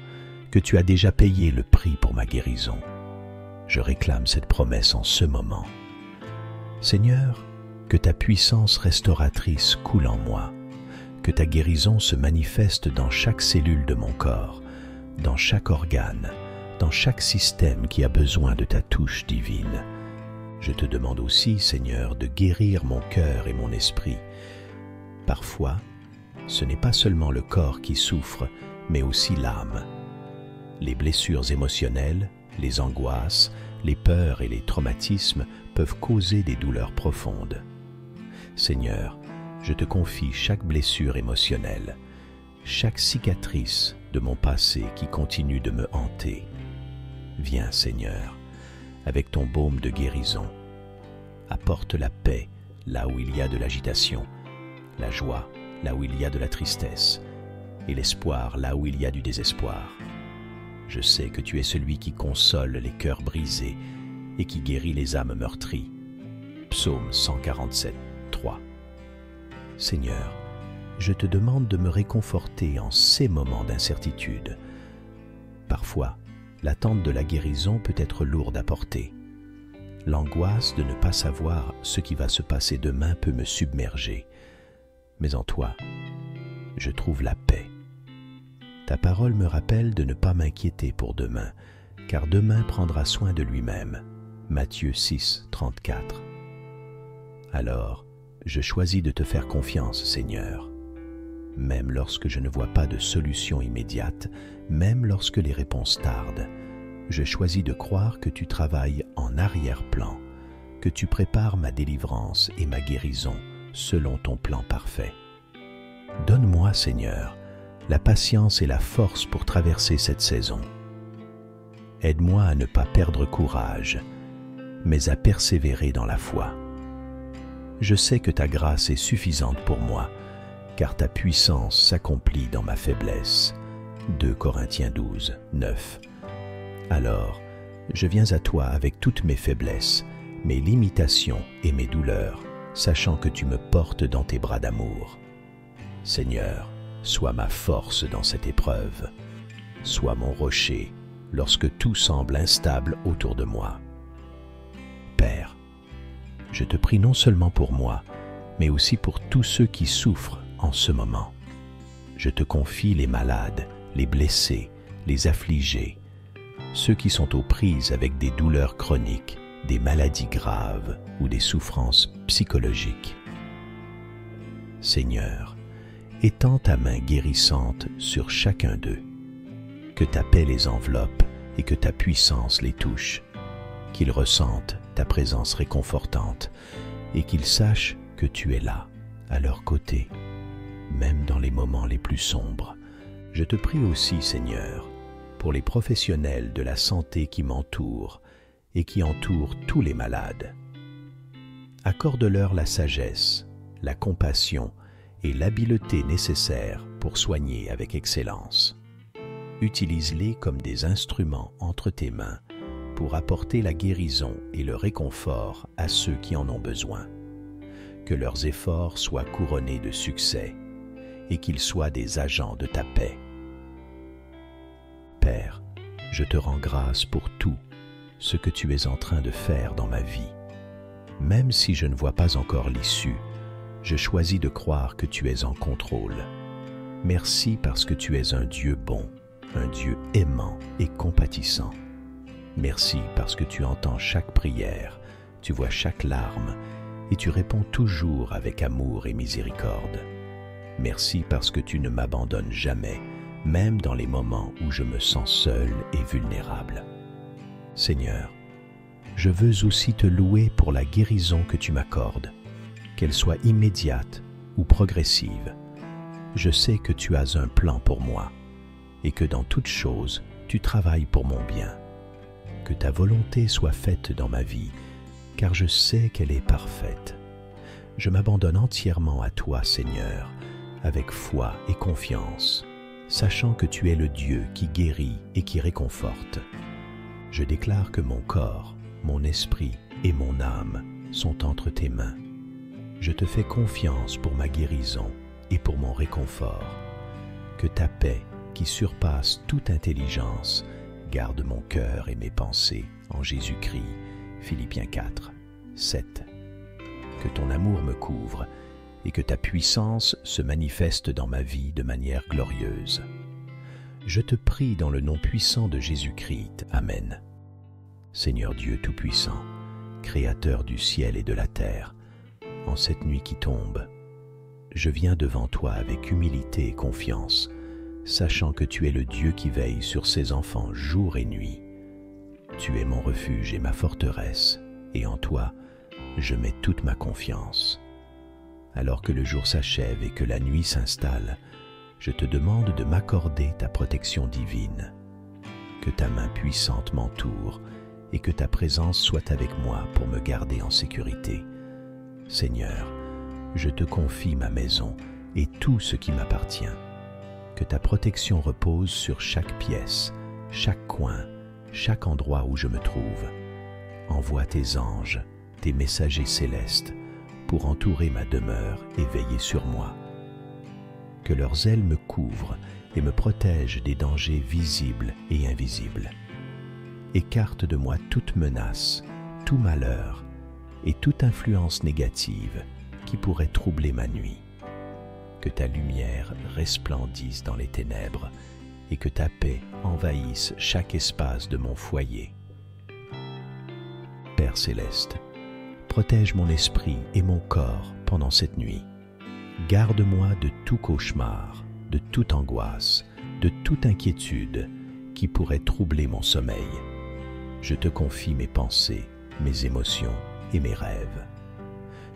que tu as déjà payé le prix pour ma guérison. Je réclame cette promesse en ce moment. Seigneur, que ta puissance restauratrice coule en moi, que ta guérison se manifeste dans chaque cellule de mon corps, dans chaque organe, dans chaque système qui a besoin de ta touche divine. Je te demande aussi, Seigneur, de guérir mon cœur et mon esprit. Parfois, ce n'est pas seulement le corps qui souffre, mais aussi l'âme. Les blessures émotionnelles, les angoisses, les peurs et les traumatismes peuvent causer des douleurs profondes. Seigneur, je te confie chaque blessure émotionnelle, chaque cicatrice de mon passé qui continue de me hanter. Viens, Seigneur, avec ton baume de guérison. Apporte la paix là où il y a de l'agitation, la joie là où il y a de la tristesse, et l'espoir là où il y a du désespoir. Je sais que tu es celui qui console les cœurs brisés et qui guérit les âmes meurtries. Psaume 147, 3. Seigneur, je te demande de me réconforter en ces moments d'incertitude. Parfois, l'attente de la guérison peut être lourde à porter. L'angoisse de ne pas savoir ce qui va se passer demain peut me submerger. Mais en toi, je trouve la paix. Ta parole me rappelle de ne pas m'inquiéter pour demain, car demain prendra soin de lui-même. Matthieu 6, 34. Alors, je choisis de te faire confiance, Seigneur. Même lorsque je ne vois pas de solution immédiate, même lorsque les réponses tardent, je choisis de croire que tu travailles en arrière-plan, que tu prépares ma délivrance et ma guérison selon ton plan parfait. Donne-moi, Seigneur, la patience et la force pour traverser cette saison. Aide-moi à ne pas perdre courage, mais à persévérer dans la foi. Je sais que ta grâce est suffisante pour moi, car ta puissance s'accomplit dans ma faiblesse. 2 Corinthiens 12, 9. Alors, je viens à toi avec toutes mes faiblesses, mes limitations et mes douleurs, sachant que tu me portes dans tes bras d'amour. Seigneur, sois ma force dans cette épreuve. Sois mon rocher lorsque tout semble instable autour de moi. Père, je te prie non seulement pour moi, mais aussi pour tous ceux qui souffrent en ce moment. Je te confie les malades, les blessés, les affligés, ceux qui sont aux prises avec des douleurs chroniques, des maladies graves ou des souffrances psychologiques. Seigneur, étends ta main guérissante sur chacun d'eux. Que ta paix les enveloppe et que ta puissance les touche. Qu'ils ressentent ta présence réconfortante et qu'ils sachent que tu es là, à leur côté, même dans les moments les plus sombres. Je te prie aussi, Seigneur, pour les professionnels de la santé qui m'entourent et qui entourent tous les malades. Accorde-leur la sagesse, la compassion et l'habileté nécessaires pour soigner avec excellence. Utilise-les comme des instruments entre tes mains pour apporter la guérison et le réconfort à ceux qui en ont besoin. Que leurs efforts soient couronnés de succès et qu'ils soient des agents de ta paix. Père, je te rends grâce pour tout ce que tu es en train de faire dans ma vie. Même si je ne vois pas encore l'issue, je choisis de croire que tu es en contrôle. Merci parce que tu es un Dieu bon, un Dieu aimant et compatissant. Merci parce que tu entends chaque prière, tu vois chaque larme et tu réponds toujours avec amour et miséricorde. Merci parce que tu ne m'abandonnes jamais, même dans les moments où je me sens seul et vulnérable. Seigneur, je veux aussi te louer pour la guérison que tu m'accordes, qu'elle soit immédiate ou progressive. Je sais que tu as un plan pour moi et que dans toute chose, tu travailles pour mon bien. Que ta volonté soit faite dans ma vie, car je sais qu'elle est parfaite. Je m'abandonne entièrement à toi, Seigneur, avec foi et confiance, sachant que tu es le Dieu qui guérit et qui réconforte. Je déclare que mon corps, mon esprit et mon âme sont entre tes mains. Je te fais confiance pour ma guérison et pour mon réconfort. Que ta paix, qui surpasse toute intelligence, garde mon cœur et mes pensées en Jésus-Christ. Philippiens 4, 7. Que ton amour me couvre et que ta puissance se manifeste dans ma vie de manière glorieuse. Je te prie dans le nom puissant de Jésus-Christ. Amen. Seigneur Dieu Tout-Puissant, Créateur du ciel et de la terre, en cette nuit qui tombe, je viens devant toi avec humilité et confiance, sachant que tu es le Dieu qui veille sur ses enfants jour et nuit. Tu es mon refuge et ma forteresse, et en toi, je mets toute ma confiance. Alors que le jour s'achève et que la nuit s'installe, je te demande de m'accorder ta protection divine. Que ta main puissante m'entoure et que ta présence soit avec moi pour me garder en sécurité. Seigneur, je te confie ma maison et tout ce qui m'appartient. Que ta protection repose sur chaque pièce, chaque coin, chaque endroit où je me trouve. Envoie tes anges, tes messagers célestes, pour entourer ma demeure et veiller sur moi. Que leurs ailes me couvrent et me protègent des dangers visibles et invisibles. Écarte de moi toute menace, tout malheur et toute influence négative qui pourrait troubler ma nuit. Que ta lumière resplendisse dans les ténèbres et que ta paix envahisse chaque espace de mon foyer. Père céleste, protège mon esprit et mon corps pendant cette nuit. Garde-moi de tout cauchemar, de toute angoisse, de toute inquiétude qui pourrait troubler mon sommeil. Je te confie mes pensées, mes émotions et mes rêves.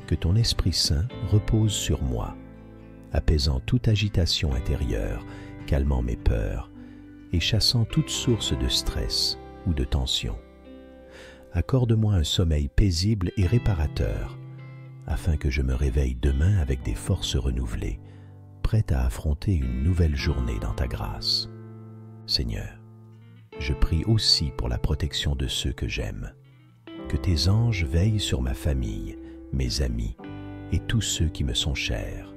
Que ton Esprit Saint repose sur moi, apaisant toute agitation intérieure, calmant mes peurs et chassant toute source de stress ou de tension. Accorde-moi un sommeil paisible et réparateur, afin que je me réveille demain avec des forces renouvelées, prête à affronter une nouvelle journée dans ta grâce. Seigneur, je prie aussi pour la protection de ceux que j'aime. Que tes anges veillent sur ma famille, mes amis et tous ceux qui me sont chers.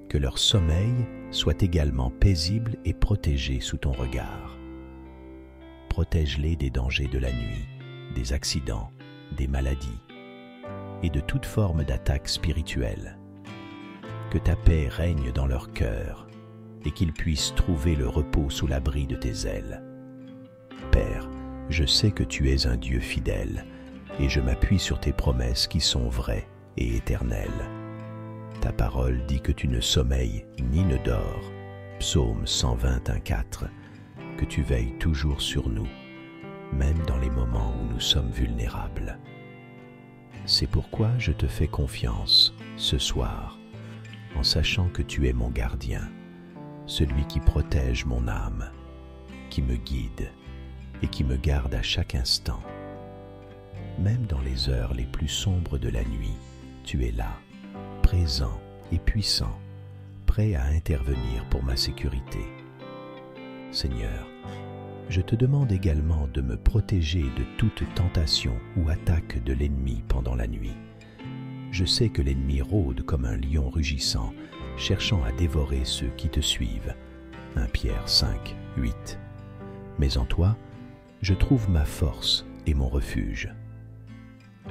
Que leur sommeil soit également paisible et protégé sous ton regard. Protège-les des dangers de la nuit, des accidents, des maladies et de toute forme d'attaque spirituelle. Que ta paix règne dans leur cœur et qu'ils puissent trouver le repos sous l'abri de tes ailes. Père, je sais que tu es un Dieu fidèle et je m'appuie sur tes promesses qui sont vraies et éternelles. Ta parole dit que tu ne sommeilles ni ne dors. Psaume 121:4. Que tu veilles toujours sur nous, même dans les moments où nous sommes vulnérables. C'est pourquoi je te fais confiance ce soir, en sachant que tu es mon gardien, celui qui protège mon âme, qui me guide et qui me garde à chaque instant. Même dans les heures les plus sombres de la nuit, tu es là, présent et puissant, prêt à intervenir pour ma sécurité. Seigneur, je te demande également de me protéger de toute tentation ou attaque de l'ennemi pendant la nuit. Je sais que l'ennemi rôde comme un lion rugissant, cherchant à dévorer ceux qui te suivent. 1 Pierre 5:8. Mais en toi, je trouve ma force et mon refuge.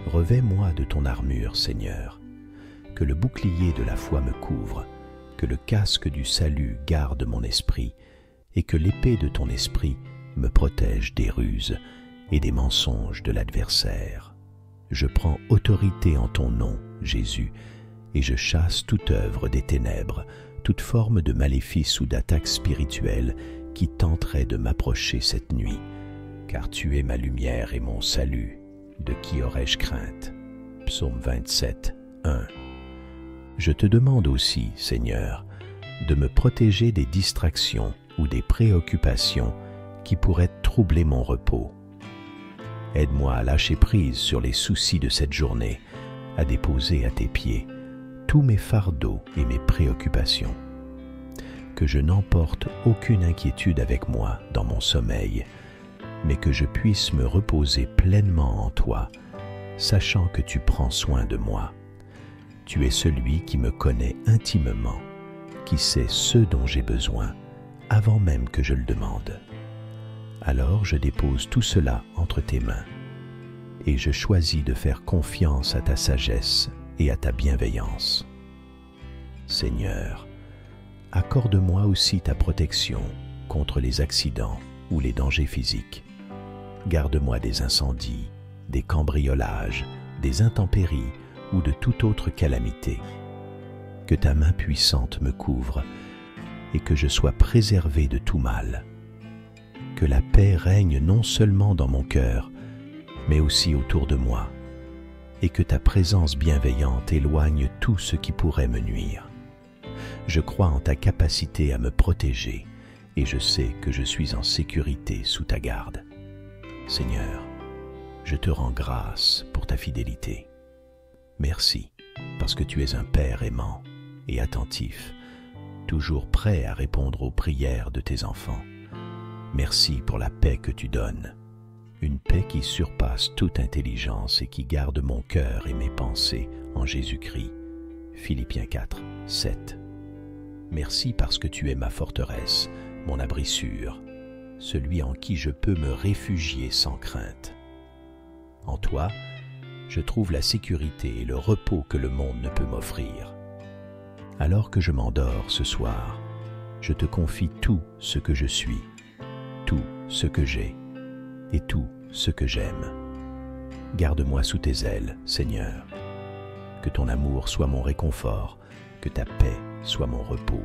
Revêt-moi de ton armure, Seigneur, que le bouclier de la foi me couvre, que le casque du salut garde mon esprit, et que l'épée de ton esprit me protège des ruses et des mensonges de l'adversaire. Je prends autorité en ton nom, Jésus, et je chasse toute œuvre des ténèbres, toute forme de maléfice ou d'attaque spirituelle qui tenterait de m'approcher cette nuit, car tu es ma lumière et mon salut. De qui aurais-je crainte? Psaume 27:1. Je te demande aussi, Seigneur, de me protéger des distractions ou des préoccupations qui pourraient troubler mon repos. Aide-moi à lâcher prise sur les soucis de cette journée, à déposer à tes pieds tous mes fardeaux et mes préoccupations. Que je n'emporte aucune inquiétude avec moi dans mon sommeil, mais que je puisse me reposer pleinement en toi, sachant que tu prends soin de moi. Tu es celui qui me connaît intimement, qui sait ce dont j'ai besoin, avant même que je le demande. Alors je dépose tout cela entre tes mains, et je choisis de faire confiance à ta sagesse et à ta bienveillance. Seigneur, accorde-moi aussi ta protection contre les accidents ou les dangers physiques. Garde-moi des incendies, des cambriolages, des intempéries ou de toute autre calamité. Que ta main puissante me couvre et que je sois préservé de tout mal. Que la paix règne non seulement dans mon cœur, mais aussi autour de moi, et que ta présence bienveillante éloigne tout ce qui pourrait me nuire. Je crois en ta capacité à me protéger, et je sais que je suis en sécurité sous ta garde. Seigneur, je te rends grâce pour ta fidélité. Merci, parce que tu es un Père aimant et attentif, toujours prêt à répondre aux prières de tes enfants. Merci pour la paix que tu donnes, une paix qui surpasse toute intelligence et qui garde mon cœur et mes pensées en Jésus-Christ. Philippiens 4:7. Merci parce que tu es ma forteresse, mon abri sûr, celui en qui je peux me réfugier sans crainte. En toi, je trouve la sécurité et le repos que le monde ne peut m'offrir. Alors que je m'endors ce soir, je te confie tout ce que je suis, tout ce que j'ai et tout ce que j'aime. Garde-moi sous tes ailes, Seigneur. Que ton amour soit mon réconfort, que ta paix soit mon repos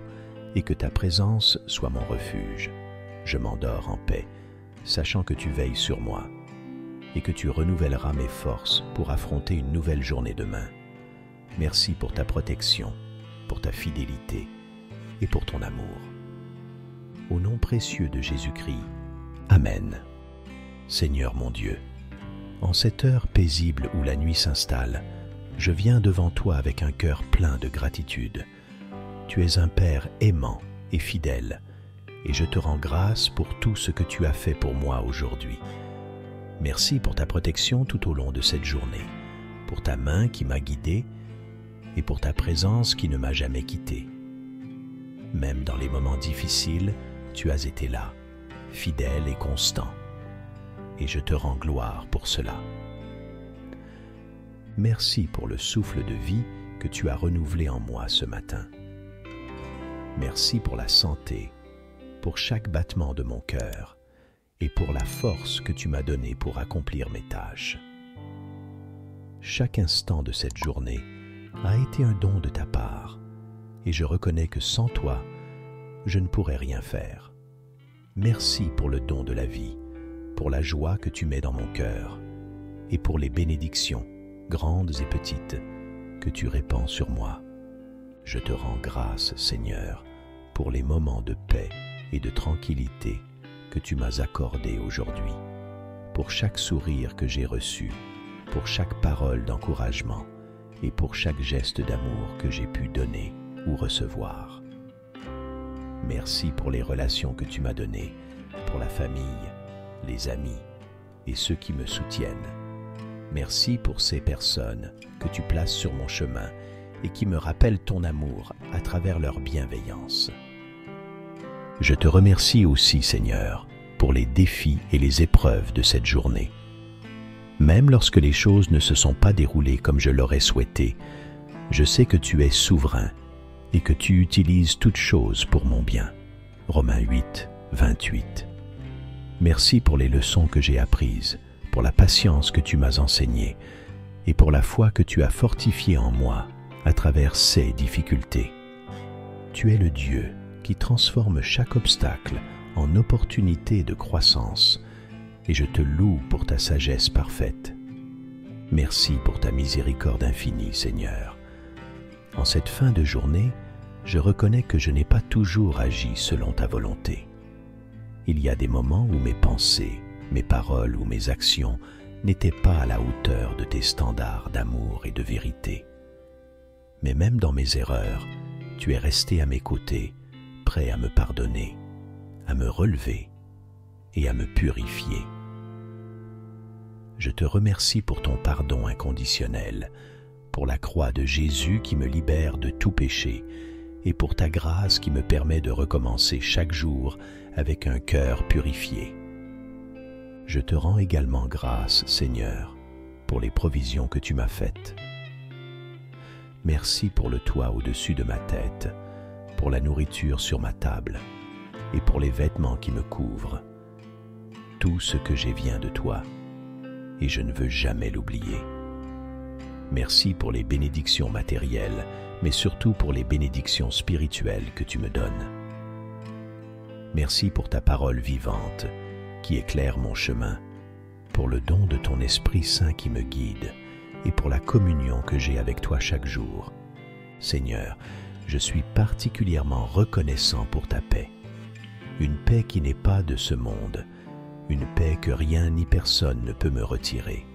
et que ta présence soit mon refuge. Je m'endors en paix, sachant que tu veilles sur moi et que tu renouvelleras mes forces pour affronter une nouvelle journée demain. Merci pour ta protection, pour ta fidélité et pour ton amour. Au nom précieux de Jésus-Christ, Amen. Seigneur mon Dieu, en cette heure paisible où la nuit s'installe, je viens devant toi avec un cœur plein de gratitude. Tu es un Père aimant et fidèle, et je te rends grâce pour tout ce que tu as fait pour moi aujourd'hui. Merci pour ta protection tout au long de cette journée, pour ta main qui m'a guidé et pour ta présence qui ne m'a jamais quitté. Même dans les moments difficiles, tu as été là, fidèle et constant, et je te rends gloire pour cela. Merci pour le souffle de vie que tu as renouvelé en moi ce matin. Merci pour la santé, pour chaque battement de mon cœur et pour la force que tu m'as donnée pour accomplir mes tâches. Chaque instant de cette journée a été un don de ta part et je reconnais que sans toi, je ne pourrais rien faire. Merci pour le don de la vie, pour la joie que tu mets dans mon cœur et pour les bénédictions, grandes et petites, que tu répands sur moi. Je te rends grâce, Seigneur, pour les moments de paix et de tranquillité que tu m'as accordés aujourd'hui, pour chaque sourire que j'ai reçu, pour chaque parole d'encouragement et pour chaque geste d'amour que j'ai pu donner ou recevoir. Merci pour les relations que tu m'as données, pour la famille, les amis et ceux qui me soutiennent. Merci pour ces personnes que tu places sur mon chemin et qui me rappellent ton amour à travers leur bienveillance. Je te remercie aussi, Seigneur, pour les défis et les épreuves de cette journée. Même lorsque les choses ne se sont pas déroulées comme je l'aurais souhaité, je sais que tu es souverain et que tu utilises toutes choses pour mon bien. Romains 8, 28. Merci pour les leçons que j'ai apprises, pour la patience que tu m'as enseignée et pour la foi que tu as fortifiée en moi à travers ces difficultés. Tu es le Dieu qui transforme chaque obstacle en opportunité de croissance et je te loue pour ta sagesse parfaite. Merci pour ta miséricorde infinie, Seigneur. En cette fin de journée, je reconnais que je n'ai pas toujours agi selon ta volonté. Il y a des moments où mes pensées, mes paroles ou mes actions n'étaient pas à la hauteur de tes standards d'amour et de vérité. Mais même dans mes erreurs, tu es resté à mes côtés, prêt à me pardonner, à me relever et à me purifier. Je te remercie pour ton pardon inconditionnel, pour la croix de Jésus qui me libère de tout péché et pour ta grâce qui me permet de recommencer chaque jour avec un cœur purifié. Je te rends également grâce, Seigneur, pour les provisions que tu m'as faites. Merci pour le toit au-dessus de ma tête, pour la nourriture sur ma table et pour les vêtements qui me couvrent. Tout ce que j'ai vient de toi et je ne veux jamais l'oublier. Merci pour les bénédictions matérielles, mais surtout pour les bénédictions spirituelles que tu me donnes. Merci pour ta parole vivante qui éclaire mon chemin, pour le don de ton Esprit Saint qui me guide et pour la communion que j'ai avec toi chaque jour. Seigneur, je suis particulièrement reconnaissant pour ta paix, une paix qui n'est pas de ce monde, une paix que rien ni personne ne peut me retirer.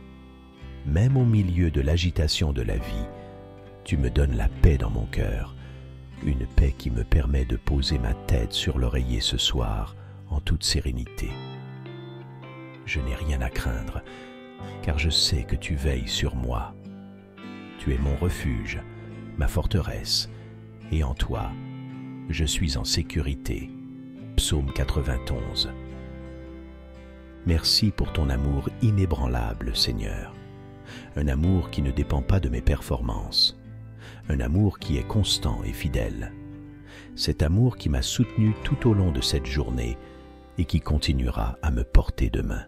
Même au milieu de l'agitation de la vie, tu me donnes la paix dans mon cœur, une paix qui me permet de poser ma tête sur l'oreiller ce soir en toute sérénité. Je n'ai rien à craindre, car je sais que tu veilles sur moi. Tu es mon refuge, ma forteresse, et en toi, je suis en sécurité. Psaume 91. Merci pour ton amour inébranlable, Seigneur. Un amour qui ne dépend pas de mes performances. Un amour qui est constant et fidèle. Cet amour qui m'a soutenu tout au long de cette journée et qui continuera à me porter demain.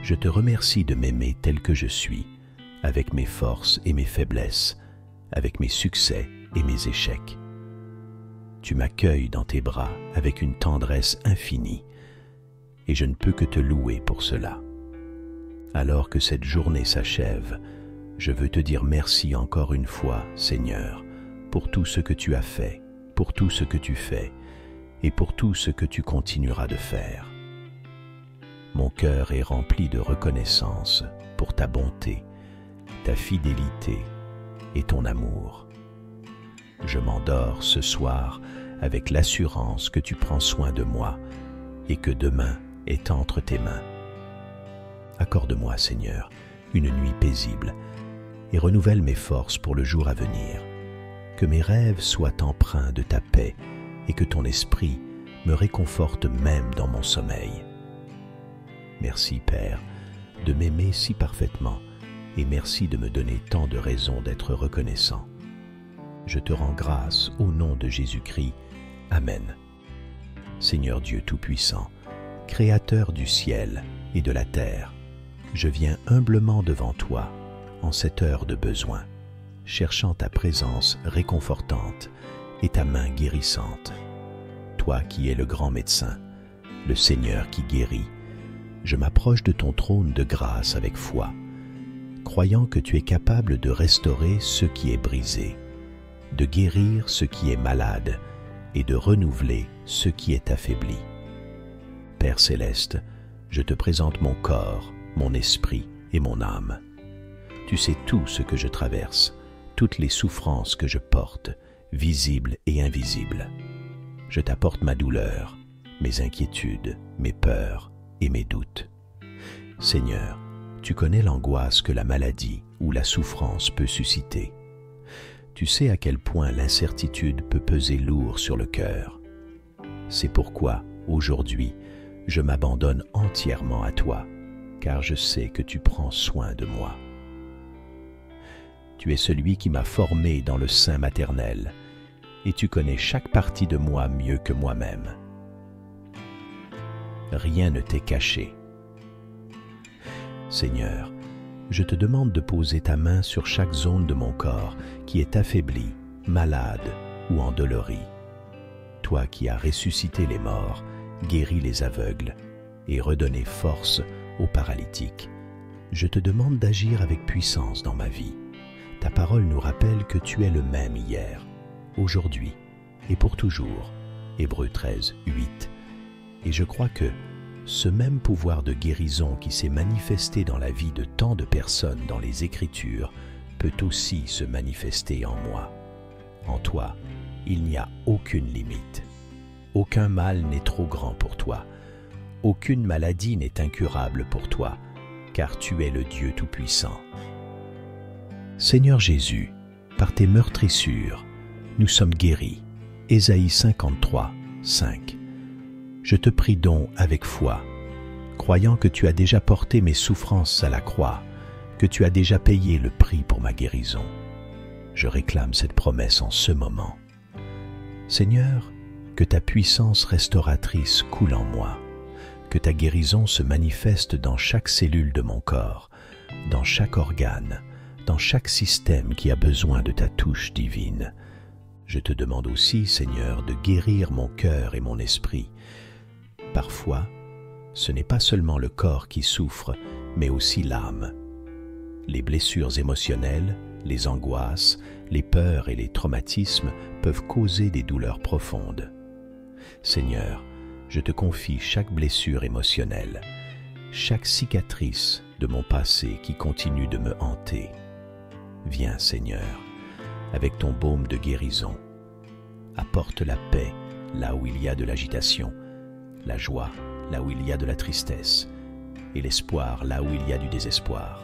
Je te remercie de m'aimer tel que je suis, avec mes forces et mes faiblesses, avec mes succès et mes échecs. Tu m'accueilles dans tes bras avec une tendresse infinie, et je ne peux que te louer pour cela. Alors que cette journée s'achève, je veux te dire merci encore une fois, Seigneur, pour tout ce que tu as fait, pour tout ce que tu fais, et pour tout ce que tu continueras de faire. Mon cœur est rempli de reconnaissance pour ta bonté, ta fidélité et ton amour. Je m'endors ce soir avec l'assurance que tu prends soin de moi et que demain est entre tes mains. Accorde-moi, Seigneur, une nuit paisible et renouvelle mes forces pour le jour à venir. Que mes rêves soient empreints de ta paix et que ton esprit me réconforte même dans mon sommeil. Merci, Père, de m'aimer si parfaitement et merci de me donner tant de raisons d'être reconnaissant. Je te rends grâce au nom de Jésus-Christ. Amen. Seigneur Dieu Tout-Puissant, Créateur du ciel et de la terre, je viens humblement devant toi en cette heure de besoin, cherchant ta présence réconfortante et ta main guérissante. Toi qui es le grand médecin, le Seigneur qui guérit, je m'approche de ton trône de grâce avec foi, croyant que tu es capable de restaurer ce qui est brisé, de guérir ce qui est malade et de renouveler ce qui est affaibli. Père céleste, je te présente mon corps, mon esprit et mon âme. Tu sais tout ce que je traverse, toutes les souffrances que je porte, visibles et invisibles. Je t'apporte ma douleur, mes inquiétudes, mes peurs et mes doutes. Seigneur, tu connais l'angoisse que la maladie ou la souffrance peut susciter. Tu sais à quel point l'incertitude peut peser lourd sur le cœur. C'est pourquoi, aujourd'hui, je m'abandonne entièrement à toi, car je sais que tu prends soin de moi. Tu es celui qui m'a formé dans le sein maternel, et tu connais chaque partie de moi mieux que moi-même. Rien ne t'est caché. Seigneur, je te demande de poser ta main sur chaque zone de mon corps qui est affaiblie, malade ou endolorie. Toi qui as ressuscité les morts, guéri les aveugles et redonné force aux paralytiques, je te demande d'agir avec puissance dans ma vie. Ta parole nous rappelle que tu es le même hier, aujourd'hui et pour toujours. Hébreux 13, 8. Et je crois que ce même pouvoir de guérison qui s'est manifesté dans la vie de tant de personnes dans les Écritures peut aussi se manifester en moi. En toi, il n'y a aucune limite. Aucun mal n'est trop grand pour toi. Aucune maladie n'est incurable pour toi, car tu es le Dieu Tout-Puissant. Seigneur Jésus, par tes meurtrissures, nous sommes guéris. Ésaïe 53, 5. Je te prie donc avec foi, croyant que tu as déjà porté mes souffrances à la croix, que tu as déjà payé le prix pour ma guérison. Je réclame cette promesse en ce moment. Seigneur, que ta puissance restauratrice coule en moi, que ta guérison se manifeste dans chaque cellule de mon corps, dans chaque organe, dans chaque système qui a besoin de ta touche divine. Je te demande aussi, Seigneur, de guérir mon cœur et mon esprit. Parfois, ce n'est pas seulement le corps qui souffre, mais aussi l'âme. Les blessures émotionnelles, les angoisses, les peurs et les traumatismes peuvent causer des douleurs profondes. Seigneur, je te confie chaque blessure émotionnelle, chaque cicatrice de mon passé qui continue de me hanter. Viens, Seigneur, avec ton baume de guérison. Apporte la paix là où il y a de l'agitation, la joie là où il y a de la tristesse, et l'espoir là où il y a du désespoir.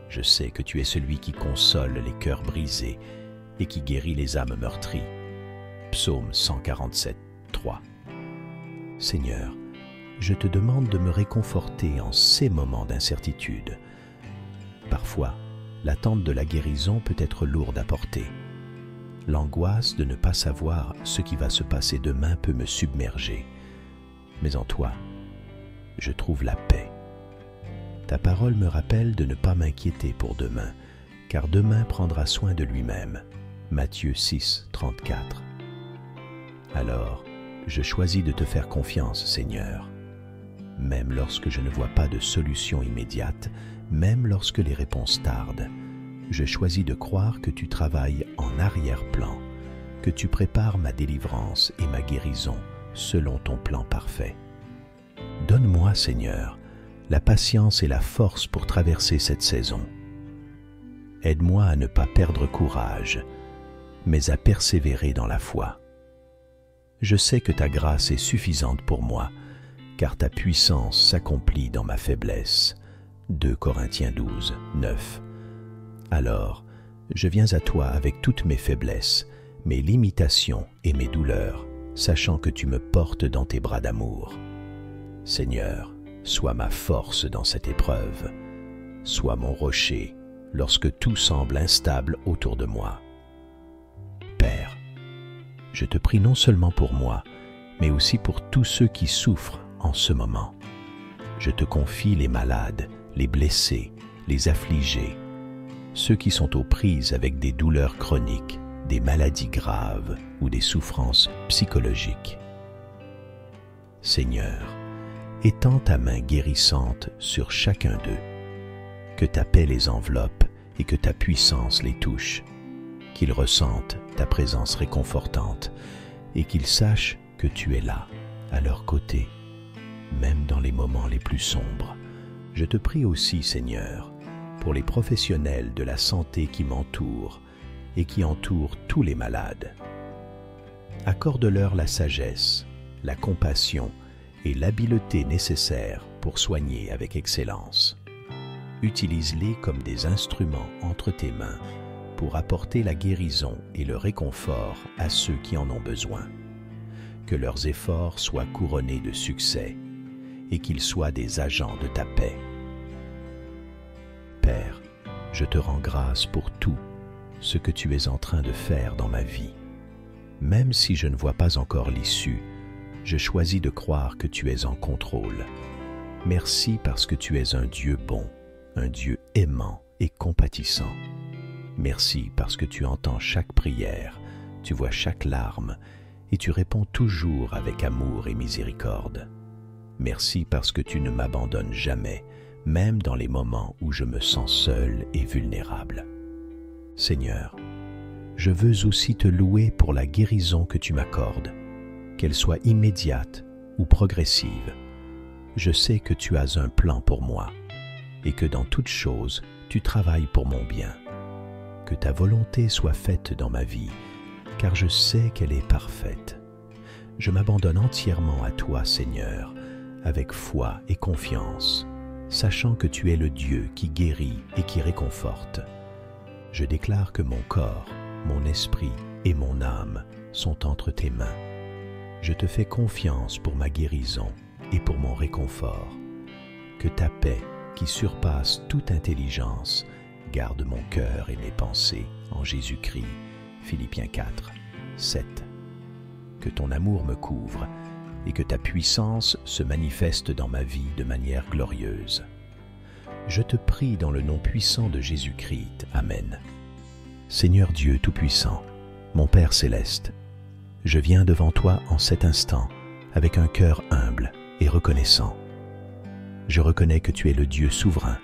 Je sais que tu es celui qui console les cœurs brisés et qui guérit les âmes meurtries. Psaume 147, 3. Seigneur, je te demande de me réconforter en ces moments d'incertitude. Parfois, l'attente de la guérison peut être lourde à porter. L'angoisse de ne pas savoir ce qui va se passer demain peut me submerger. Mais en toi, je trouve la paix. Ta parole me rappelle de ne pas m'inquiéter pour demain, car demain prendra soin de lui-même. Matthieu 6, 34. Alors, je choisis de te faire confiance, Seigneur. Même lorsque je ne vois pas de solution immédiate, même lorsque les réponses tardent, je choisis de croire que tu travailles en arrière-plan, que tu prépares ma délivrance et ma guérison selon ton plan parfait. Donne-moi, Seigneur, la patience et la force pour traverser cette saison. Aide-moi à ne pas perdre courage, mais à persévérer dans la foi. Je sais que ta grâce est suffisante pour moi, car ta puissance s'accomplit dans ma faiblesse. 2 Corinthiens 12, 9. Alors, je viens à toi avec toutes mes faiblesses, mes limitations et mes douleurs, sachant que tu me portes dans tes bras d'amour. Seigneur, sois ma force dans cette épreuve. Sois mon rocher lorsque tout semble instable autour de moi. Père, je te prie non seulement pour moi, mais aussi pour tous ceux qui souffrent en ce moment. Je te confie les malades, les blessés, les affligés, ceux qui sont aux prises avec des douleurs chroniques, des maladies graves ou des souffrances psychologiques. Seigneur, étends ta main guérissante sur chacun d'eux, que ta paix les enveloppe et que ta puissance les touche, qu'ils ressentent ta présence réconfortante et qu'ils sachent que tu es là, à leur côté, même dans les moments les plus sombres. Je te prie aussi, Seigneur, pour les professionnels de la santé qui m'entourent et qui entourent tous les malades. Accorde-leur la sagesse, la compassion et l'habileté nécessaires pour soigner avec excellence. Utilise-les comme des instruments entre tes mains pour apporter la guérison et le réconfort à ceux qui en ont besoin. Que leurs efforts soient couronnés de succès et qu'ils soient des agents de ta paix. Père, je te rends grâce pour tout ce que tu es en train de faire dans ma vie. Même si je ne vois pas encore l'issue, je choisis de croire que tu es en contrôle. Merci parce que tu es un Dieu bon, un Dieu aimant et compatissant. Merci parce que tu entends chaque prière, tu vois chaque larme et tu réponds toujours avec amour et miséricorde. Merci parce que tu ne m'abandonnes jamais, même dans les moments où je me sens seul et vulnérable. Seigneur, je veux aussi te louer pour la guérison que tu m'accordes, qu'elle soit immédiate ou progressive. Je sais que tu as un plan pour moi et que dans toute chose, tu travailles pour mon bien. Que ta volonté soit faite dans ma vie, car je sais qu'elle est parfaite. Je m'abandonne entièrement à toi, Seigneur, avec foi et confiance, sachant que tu es le Dieu qui guérit et qui réconforte. Je déclare que mon corps, mon esprit et mon âme sont entre tes mains. Je te fais confiance pour ma guérison et pour mon réconfort. Que ta paix, qui surpasse toute intelligence, garde mon cœur et mes pensées en Jésus-Christ. Philippiens 4, 7. Que ton amour me couvre et que ta puissance se manifeste dans ma vie de manière glorieuse. Je te prie dans le nom puissant de Jésus-Christ. Amen. Seigneur Dieu Tout-Puissant, mon Père Céleste, je viens devant toi en cet instant avec un cœur humble et reconnaissant. Je reconnais que tu es le Dieu souverain,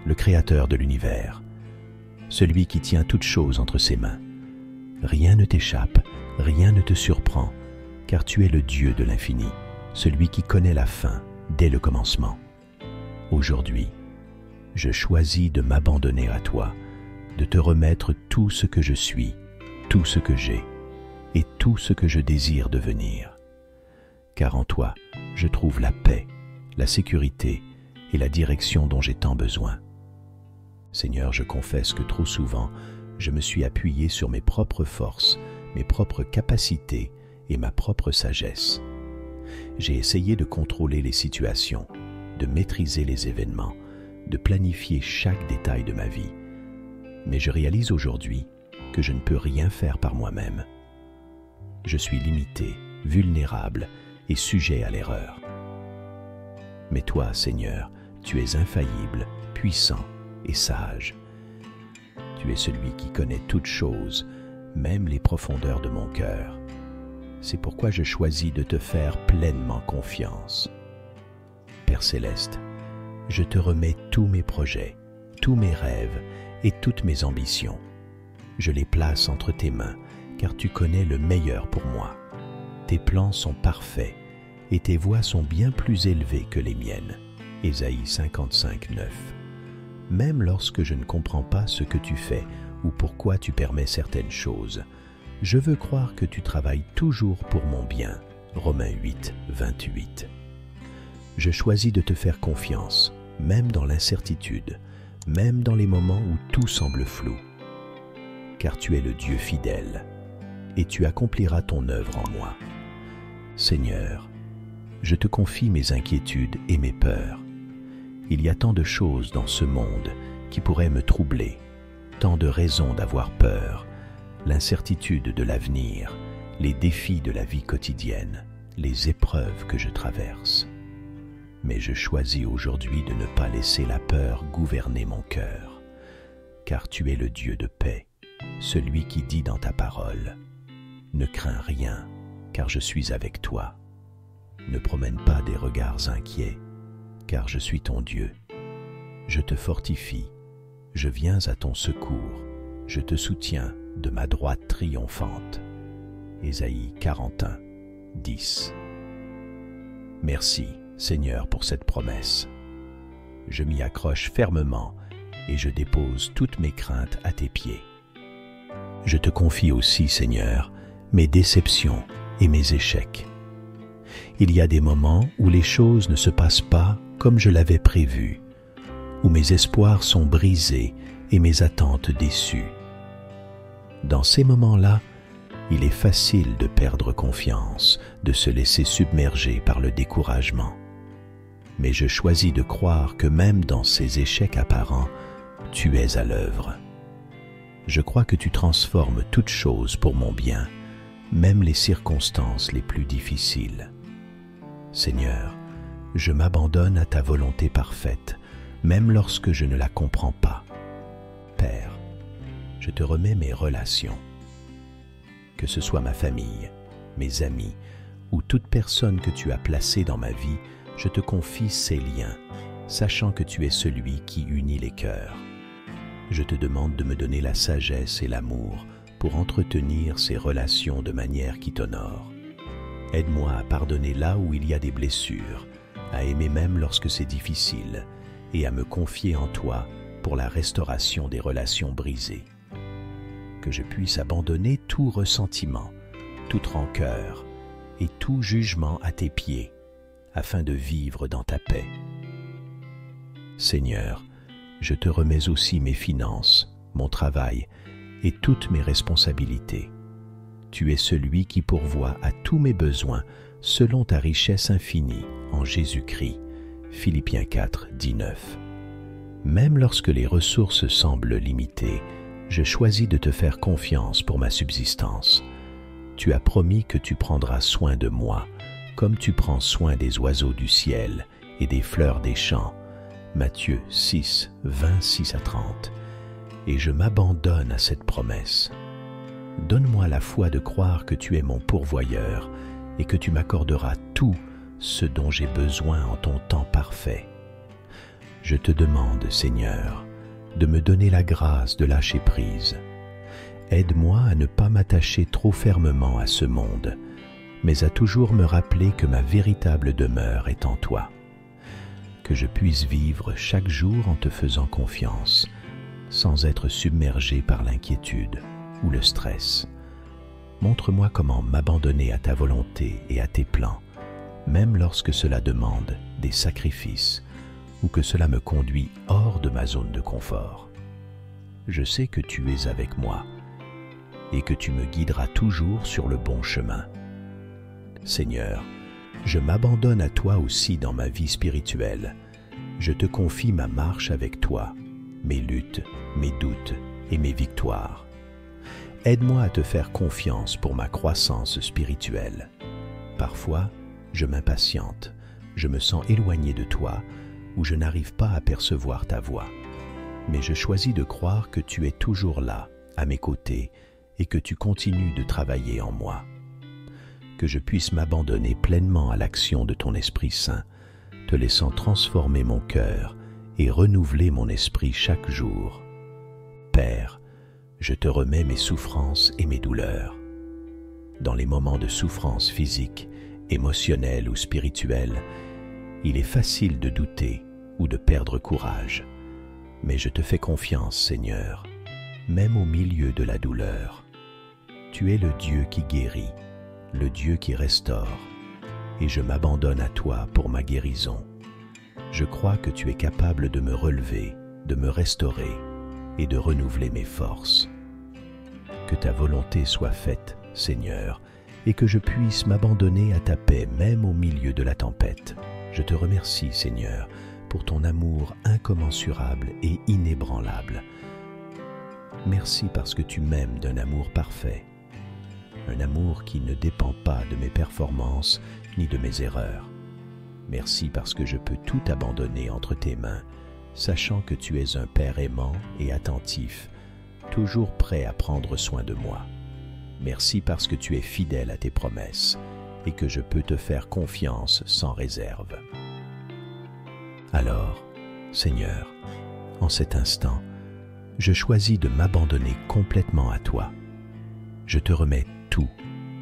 le Créateur de l'univers, celui qui tient toutes choses entre ses mains. Rien ne t'échappe, rien ne te surprend, car tu es le Dieu de l'infini, celui qui connaît la fin dès le commencement. Aujourd'hui, je choisis de m'abandonner à toi, de te remettre tout ce que je suis, tout ce que j'ai et tout ce que je désire devenir. Car en toi, je trouve la paix, la sécurité et la direction dont j'ai tant besoin. Seigneur, je confesse que trop souvent, je me suis appuyé sur mes propres forces, mes propres capacités et ma propre sagesse. J'ai essayé de contrôler les situations, de maîtriser les événements, de planifier chaque détail de ma vie. Mais je réalise aujourd'hui que je ne peux rien faire par moi-même. Je suis limité, vulnérable et sujet à l'erreur. Mais toi, Seigneur, tu es infaillible, puissant et sage. Tu es celui qui connaît toutes choses, même les profondeurs de mon cœur. C'est pourquoi je choisis de te faire pleinement confiance. Père Céleste, je te remets tous mes projets, tous mes rêves et toutes mes ambitions. Je les place entre tes mains, car tu connais le meilleur pour moi. Tes plans sont parfaits et tes voies sont bien plus élevées que les miennes. Ésaïe 55, 9. Même lorsque je ne comprends pas ce que tu fais ou pourquoi tu permets certaines choses, je veux croire que tu travailles toujours pour mon bien. Romains 8, 28. Je choisis de te faire confiance, même dans l'incertitude, même dans les moments où tout semble flou. Car tu es le Dieu fidèle, et tu accompliras ton œuvre en moi. Seigneur, je te confie mes inquiétudes et mes peurs. Il y a tant de choses dans ce monde qui pourraient me troubler, tant de raisons d'avoir peur, l'incertitude de l'avenir, les défis de la vie quotidienne, les épreuves que je traverse. Mais je choisis aujourd'hui de ne pas laisser la peur gouverner mon cœur, car tu es le Dieu de paix, celui qui dit dans ta parole « Ne crains rien, car je suis avec toi. Ne promène pas des regards inquiets, car je suis ton Dieu. Je te fortifie, je viens à ton secours, je te soutiens de ma droite triomphante. » Ésaïe 41, 10. Merci, Seigneur, pour cette promesse. Je m'y accroche fermement et je dépose toutes mes craintes à tes pieds. Je te confie aussi, Seigneur, mes déceptions et mes échecs. Il y a des moments où les choses ne se passent pas comme je l'avais prévu, où mes espoirs sont brisés et mes attentes déçues. Dans ces moments-là, il est facile de perdre confiance, de se laisser submerger par le découragement. Mais je choisis de croire que même dans ces échecs apparents, tu es à l'œuvre. Je crois que tu transformes toutes choses pour mon bien, même les circonstances les plus difficiles. Seigneur, je m'abandonne à ta volonté parfaite, même lorsque je ne la comprends pas. Père, je te remets mes relations. Que ce soit ma famille, mes amis ou toute personne que tu as placée dans ma vie, je te confie ces liens, sachant que tu es celui qui unit les cœurs. Je te demande de me donner la sagesse et l'amour pour entretenir ces relations de manière qui t'honore. Aide-moi à pardonner là où il y a des blessures, à aimer même lorsque c'est difficile, et à me confier en toi pour la restauration des relations brisées. Que je puisse abandonner tout ressentiment, toute rancœur et tout jugement à tes pieds, afin de vivre dans ta paix. Seigneur, je te remets aussi mes finances, mon travail et toutes mes responsabilités. Tu es celui qui pourvoit à tous mes besoins selon ta richesse infinie en Jésus-Christ. Philippiens 4, 19. Même lorsque les ressources semblent limitées, je choisis de te faire confiance pour ma subsistance. Tu as promis que tu prendras soin de moi, comme tu prends soin des oiseaux du ciel et des fleurs des champs. Matthieu 6, 26 à 30. Et je m'abandonne à cette promesse. Donne-moi la foi de croire que tu es mon pourvoyeur et que tu m'accorderas tout ce dont j'ai besoin en ton temps parfait. Je te demande, Seigneur, de me donner la grâce de lâcher prise. Aide-moi à ne pas m'attacher trop fermement à ce monde, mais à toujours me rappeler que ma véritable demeure est en toi. Que je puisse vivre chaque jour en te faisant confiance, sans être submergé par l'inquiétude ou le stress. Montre-moi comment m'abandonner à ta volonté et à tes plans, même lorsque cela demande des sacrifices ou que cela me conduit hors de ma zone de confort. Je sais que tu es avec moi et que tu me guideras toujours sur le bon chemin. Seigneur, je m'abandonne à toi aussi dans ma vie spirituelle. Je te confie ma marche avec toi, mes luttes, mes doutes et mes victoires. Aide-moi à te faire confiance pour ma croissance spirituelle. Parfois, je m'impatiente, je me sens éloigné de toi ou je n'arrive pas à percevoir ta voix. Mais je choisis de croire que tu es toujours là, à mes côtés, et que tu continues de travailler en moi. Que je puisse m'abandonner pleinement à l'action de ton Esprit Saint, te laissant transformer mon cœur et renouveler mon esprit chaque jour. Père, je te remets mes souffrances et mes douleurs. Dans les moments de souffrance physique, émotionnelle ou spirituelle, il est facile de douter ou de perdre courage. Mais je te fais confiance, Seigneur, même au milieu de la douleur. Tu es le Dieu qui guérit, le Dieu qui restaure, et je m'abandonne à toi pour ma guérison. Je crois que tu es capable de me relever, de me restaurer et de renouveler mes forces. Que ta volonté soit faite, Seigneur, et que je puisse m'abandonner à ta paix même au milieu de la tempête. Je te remercie, Seigneur, pour ton amour incommensurable et inébranlable. Merci parce que tu m'aimes d'un amour parfait, un amour qui ne dépend pas de mes performances ni de mes erreurs. Merci parce que je peux tout abandonner entre tes mains, sachant que tu es un Père aimant et attentif, toujours prêt à prendre soin de moi. Merci parce que tu es fidèle à tes promesses et que je peux te faire confiance sans réserve. Alors, Seigneur, en cet instant, je choisis de m'abandonner complètement à toi. Je te remets tout,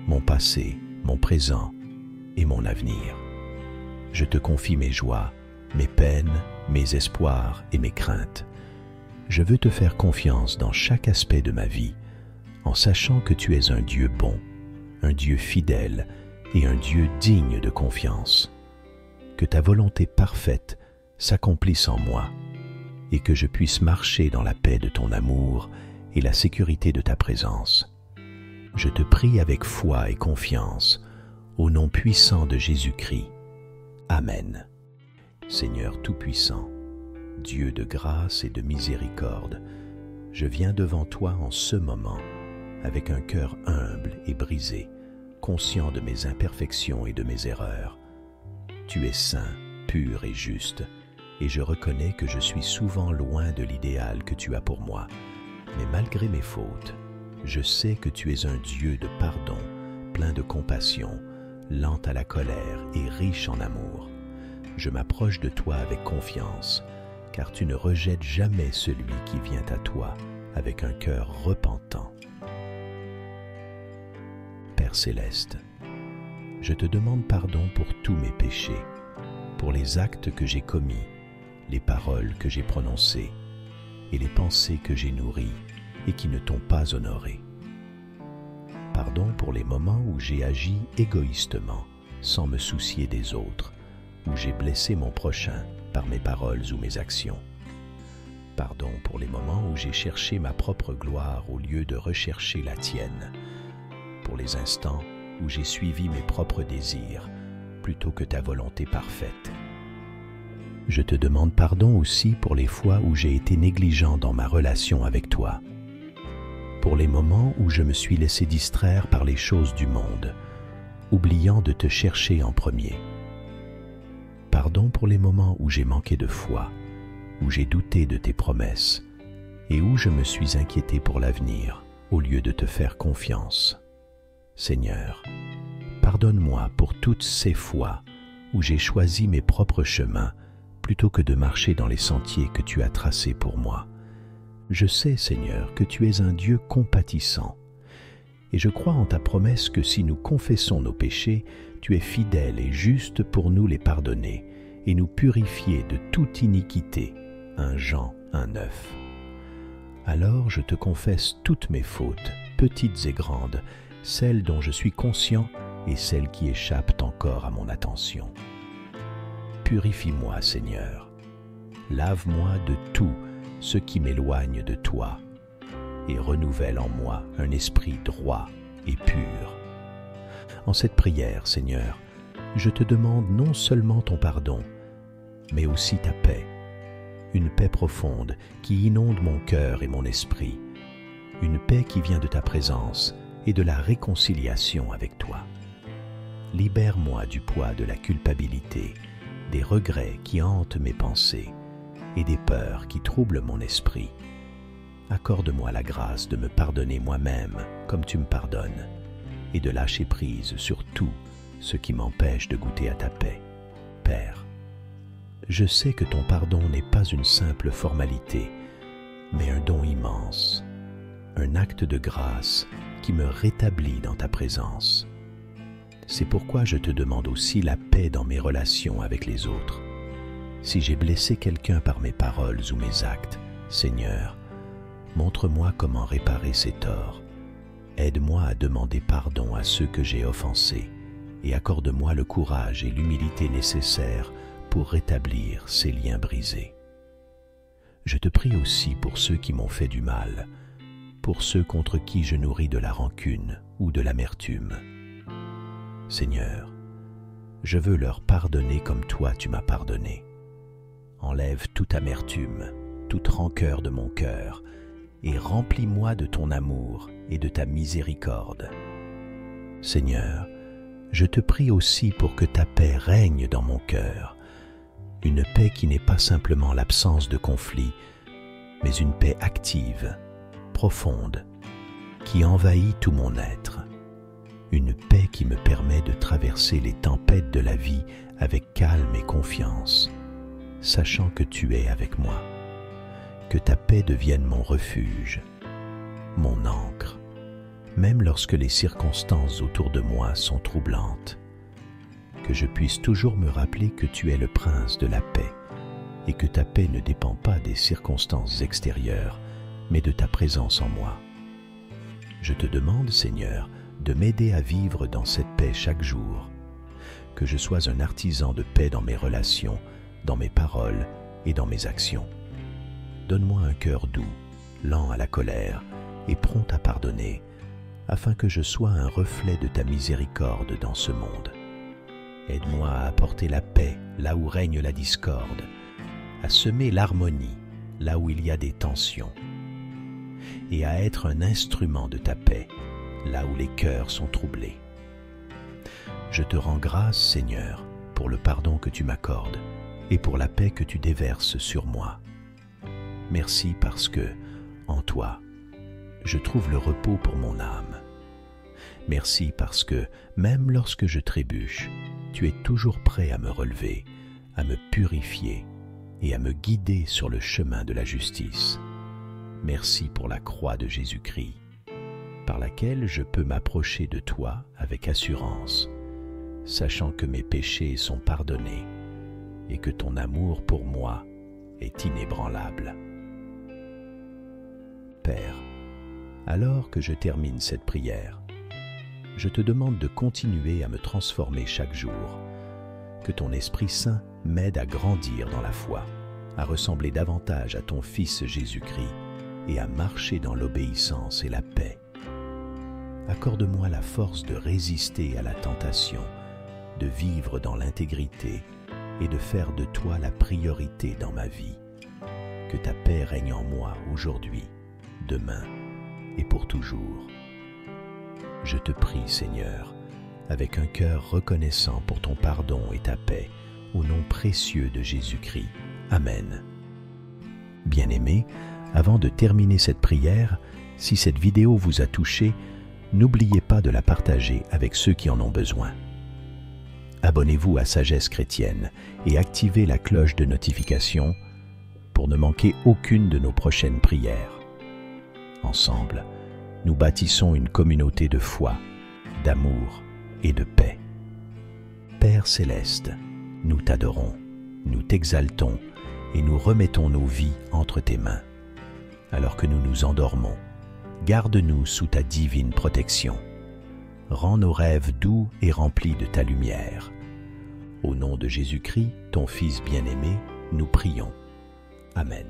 mon passé, mon présent et mon avenir. Je te confie mes joies, mes peines, mes espoirs et mes craintes. Je veux te faire confiance dans chaque aspect de ma vie, en sachant que tu es un Dieu bon, un Dieu fidèle et un Dieu digne de confiance. Que ta volonté parfaite s'accomplisse en moi et que je puisse marcher dans la paix de ton amour et la sécurité de ta présence. Je te prie avec foi et confiance, au nom puissant de Jésus-Christ. Amen. Seigneur Tout-Puissant, Dieu de grâce et de miséricorde, je viens devant toi en ce moment, avec un cœur humble et brisé, conscient de mes imperfections et de mes erreurs. Tu es saint, pur et juste, et je reconnais que je suis souvent loin de l'idéal que tu as pour moi. Mais malgré mes fautes, je sais que tu es un Dieu de pardon, plein de compassion, lent à la colère et riche en amour. Je m'approche de toi avec confiance, car tu ne rejettes jamais celui qui vient à toi avec un cœur repentant. Père céleste, je te demande pardon pour tous mes péchés, pour les actes que j'ai commis, les paroles que j'ai prononcées et les pensées que j'ai nourries et qui ne t'ont pas honoré. Pardon pour les moments où j'ai agi égoïstement, sans me soucier des autres, où j'ai blessé mon prochain par mes paroles ou mes actions. Pardon pour les moments où j'ai cherché ma propre gloire au lieu de rechercher la tienne, pour les instants où j'ai suivi mes propres désirs plutôt que ta volonté parfaite. Je te demande pardon aussi pour les fois où j'ai été négligent dans ma relation avec toi, pour les moments où je me suis laissé distraire par les choses du monde, oubliant de te chercher en premier. Pardon pour les moments où j'ai manqué de foi, où j'ai douté de tes promesses et où je me suis inquiété pour l'avenir au lieu de te faire confiance. Seigneur, pardonne-moi pour toutes ces fois où j'ai choisi mes propres chemins plutôt que de marcher dans les sentiers que tu as tracés pour moi. Je sais, Seigneur, que tu es un Dieu compatissant, et je crois en ta promesse que si nous confessons nos péchés, tu es fidèle et juste pour nous les pardonner et nous purifier de toute iniquité. 1 Jean 1,9. Alors je te confesse toutes mes fautes, petites et grandes, celles dont je suis conscient et celles qui échappent encore à mon attention. Purifie-moi, Seigneur. Lave-moi de tout ce qui m'éloigne de toi et renouvelle en moi un esprit droit et pur. En cette prière, Seigneur, je te demande non seulement ton pardon, mais aussi ta paix, une paix profonde qui inonde mon cœur et mon esprit, une paix qui vient de ta présence et de la réconciliation avec toi. Libère-moi du poids de la culpabilité, des regrets qui hantent mes pensées et des peurs qui troublent mon esprit. Accorde-moi la grâce de me pardonner moi-même comme tu me pardonnes et de lâcher prise sur tout ce qui m'empêche de goûter à ta paix. Père, je sais que ton pardon n'est pas une simple formalité, mais un don immense, un acte de grâce qui me rétablit dans ta présence. C'est pourquoi je te demande aussi la paix dans mes relations avec les autres. Si j'ai blessé quelqu'un par mes paroles ou mes actes, Seigneur, montre-moi comment réparer ces torts. Aide-moi à demander pardon à ceux que j'ai offensés et accorde-moi le courage et l'humilité nécessaires pour rétablir ces liens brisés. Je te prie aussi pour ceux qui m'ont fait du mal, pour ceux contre qui je nourris de la rancune ou de l'amertume. Seigneur, je veux leur pardonner comme toi tu m'as pardonné. Enlève toute amertume, toute rancœur de mon cœur, et remplis-moi de ton amour et de ta miséricorde. Seigneur, je te prie aussi pour que ta paix règne dans mon cœur, une paix qui n'est pas simplement l'absence de conflit, mais une paix active, profonde, qui envahit tout mon être, une paix qui me permet de traverser les tempêtes de la vie avec calme et confiance, sachant que tu es avec moi. Que ta paix devienne mon refuge, mon ancre, même lorsque les circonstances autour de moi sont troublantes. Que je puisse toujours me rappeler que tu es le prince de la paix et que ta paix ne dépend pas des circonstances extérieures, mais de ta présence en moi. Je te demande, Seigneur, de m'aider à vivre dans cette paix chaque jour, que je sois un artisan de paix dans mes relations, dans mes paroles et dans mes actions. Donne-moi un cœur doux, lent à la colère et prompt à pardonner, afin que je sois un reflet de ta miséricorde dans ce monde. Aide-moi à apporter la paix là où règne la discorde, à semer l'harmonie là où il y a des tensions, et à être un instrument de ta paix là où les cœurs sont troublés. Je te rends grâce, Seigneur, pour le pardon que tu m'accordes et pour la paix que tu déverses sur moi. Merci parce que, en toi, je trouve le repos pour mon âme. Merci parce que, même lorsque je trébuche, tu es toujours prêt à me relever, à me purifier et à me guider sur le chemin de la justice. Merci pour la croix de Jésus-Christ, par laquelle je peux m'approcher de toi avec assurance, sachant que mes péchés sont pardonnés et que ton amour pour moi est inébranlable. Père, alors que je termine cette prière, je te demande de continuer à me transformer chaque jour, que ton Esprit Saint m'aide à grandir dans la foi, à ressembler davantage à ton Fils Jésus-Christ et à marcher dans l'obéissance et la paix. Accorde-moi la force de résister à la tentation, de vivre dans l'intégrité et de faire de toi la priorité dans ma vie. Que ta paix règne en moi aujourd'hui, demain et pour toujours. Je te prie, Seigneur, avec un cœur reconnaissant pour ton pardon et ta paix, au nom précieux de Jésus-Christ. Amen. Bien-aimés, avant de terminer cette prière, si cette vidéo vous a touché, n'oubliez pas de la partager avec ceux qui en ont besoin. Abonnez-vous à Sagesse Chrétienne et activez la cloche de notification pour ne manquer aucune de nos prochaines prières. Ensemble, nous bâtissons une communauté de foi, d'amour et de paix. Père céleste, nous t'adorons, nous t'exaltons et nous remettons nos vies entre tes mains. Alors que nous nous endormons, garde-nous sous ta divine protection. Rends nos rêves doux et remplis de ta lumière. Au nom de Jésus-Christ, ton Fils bien-aimé, nous prions. Amen.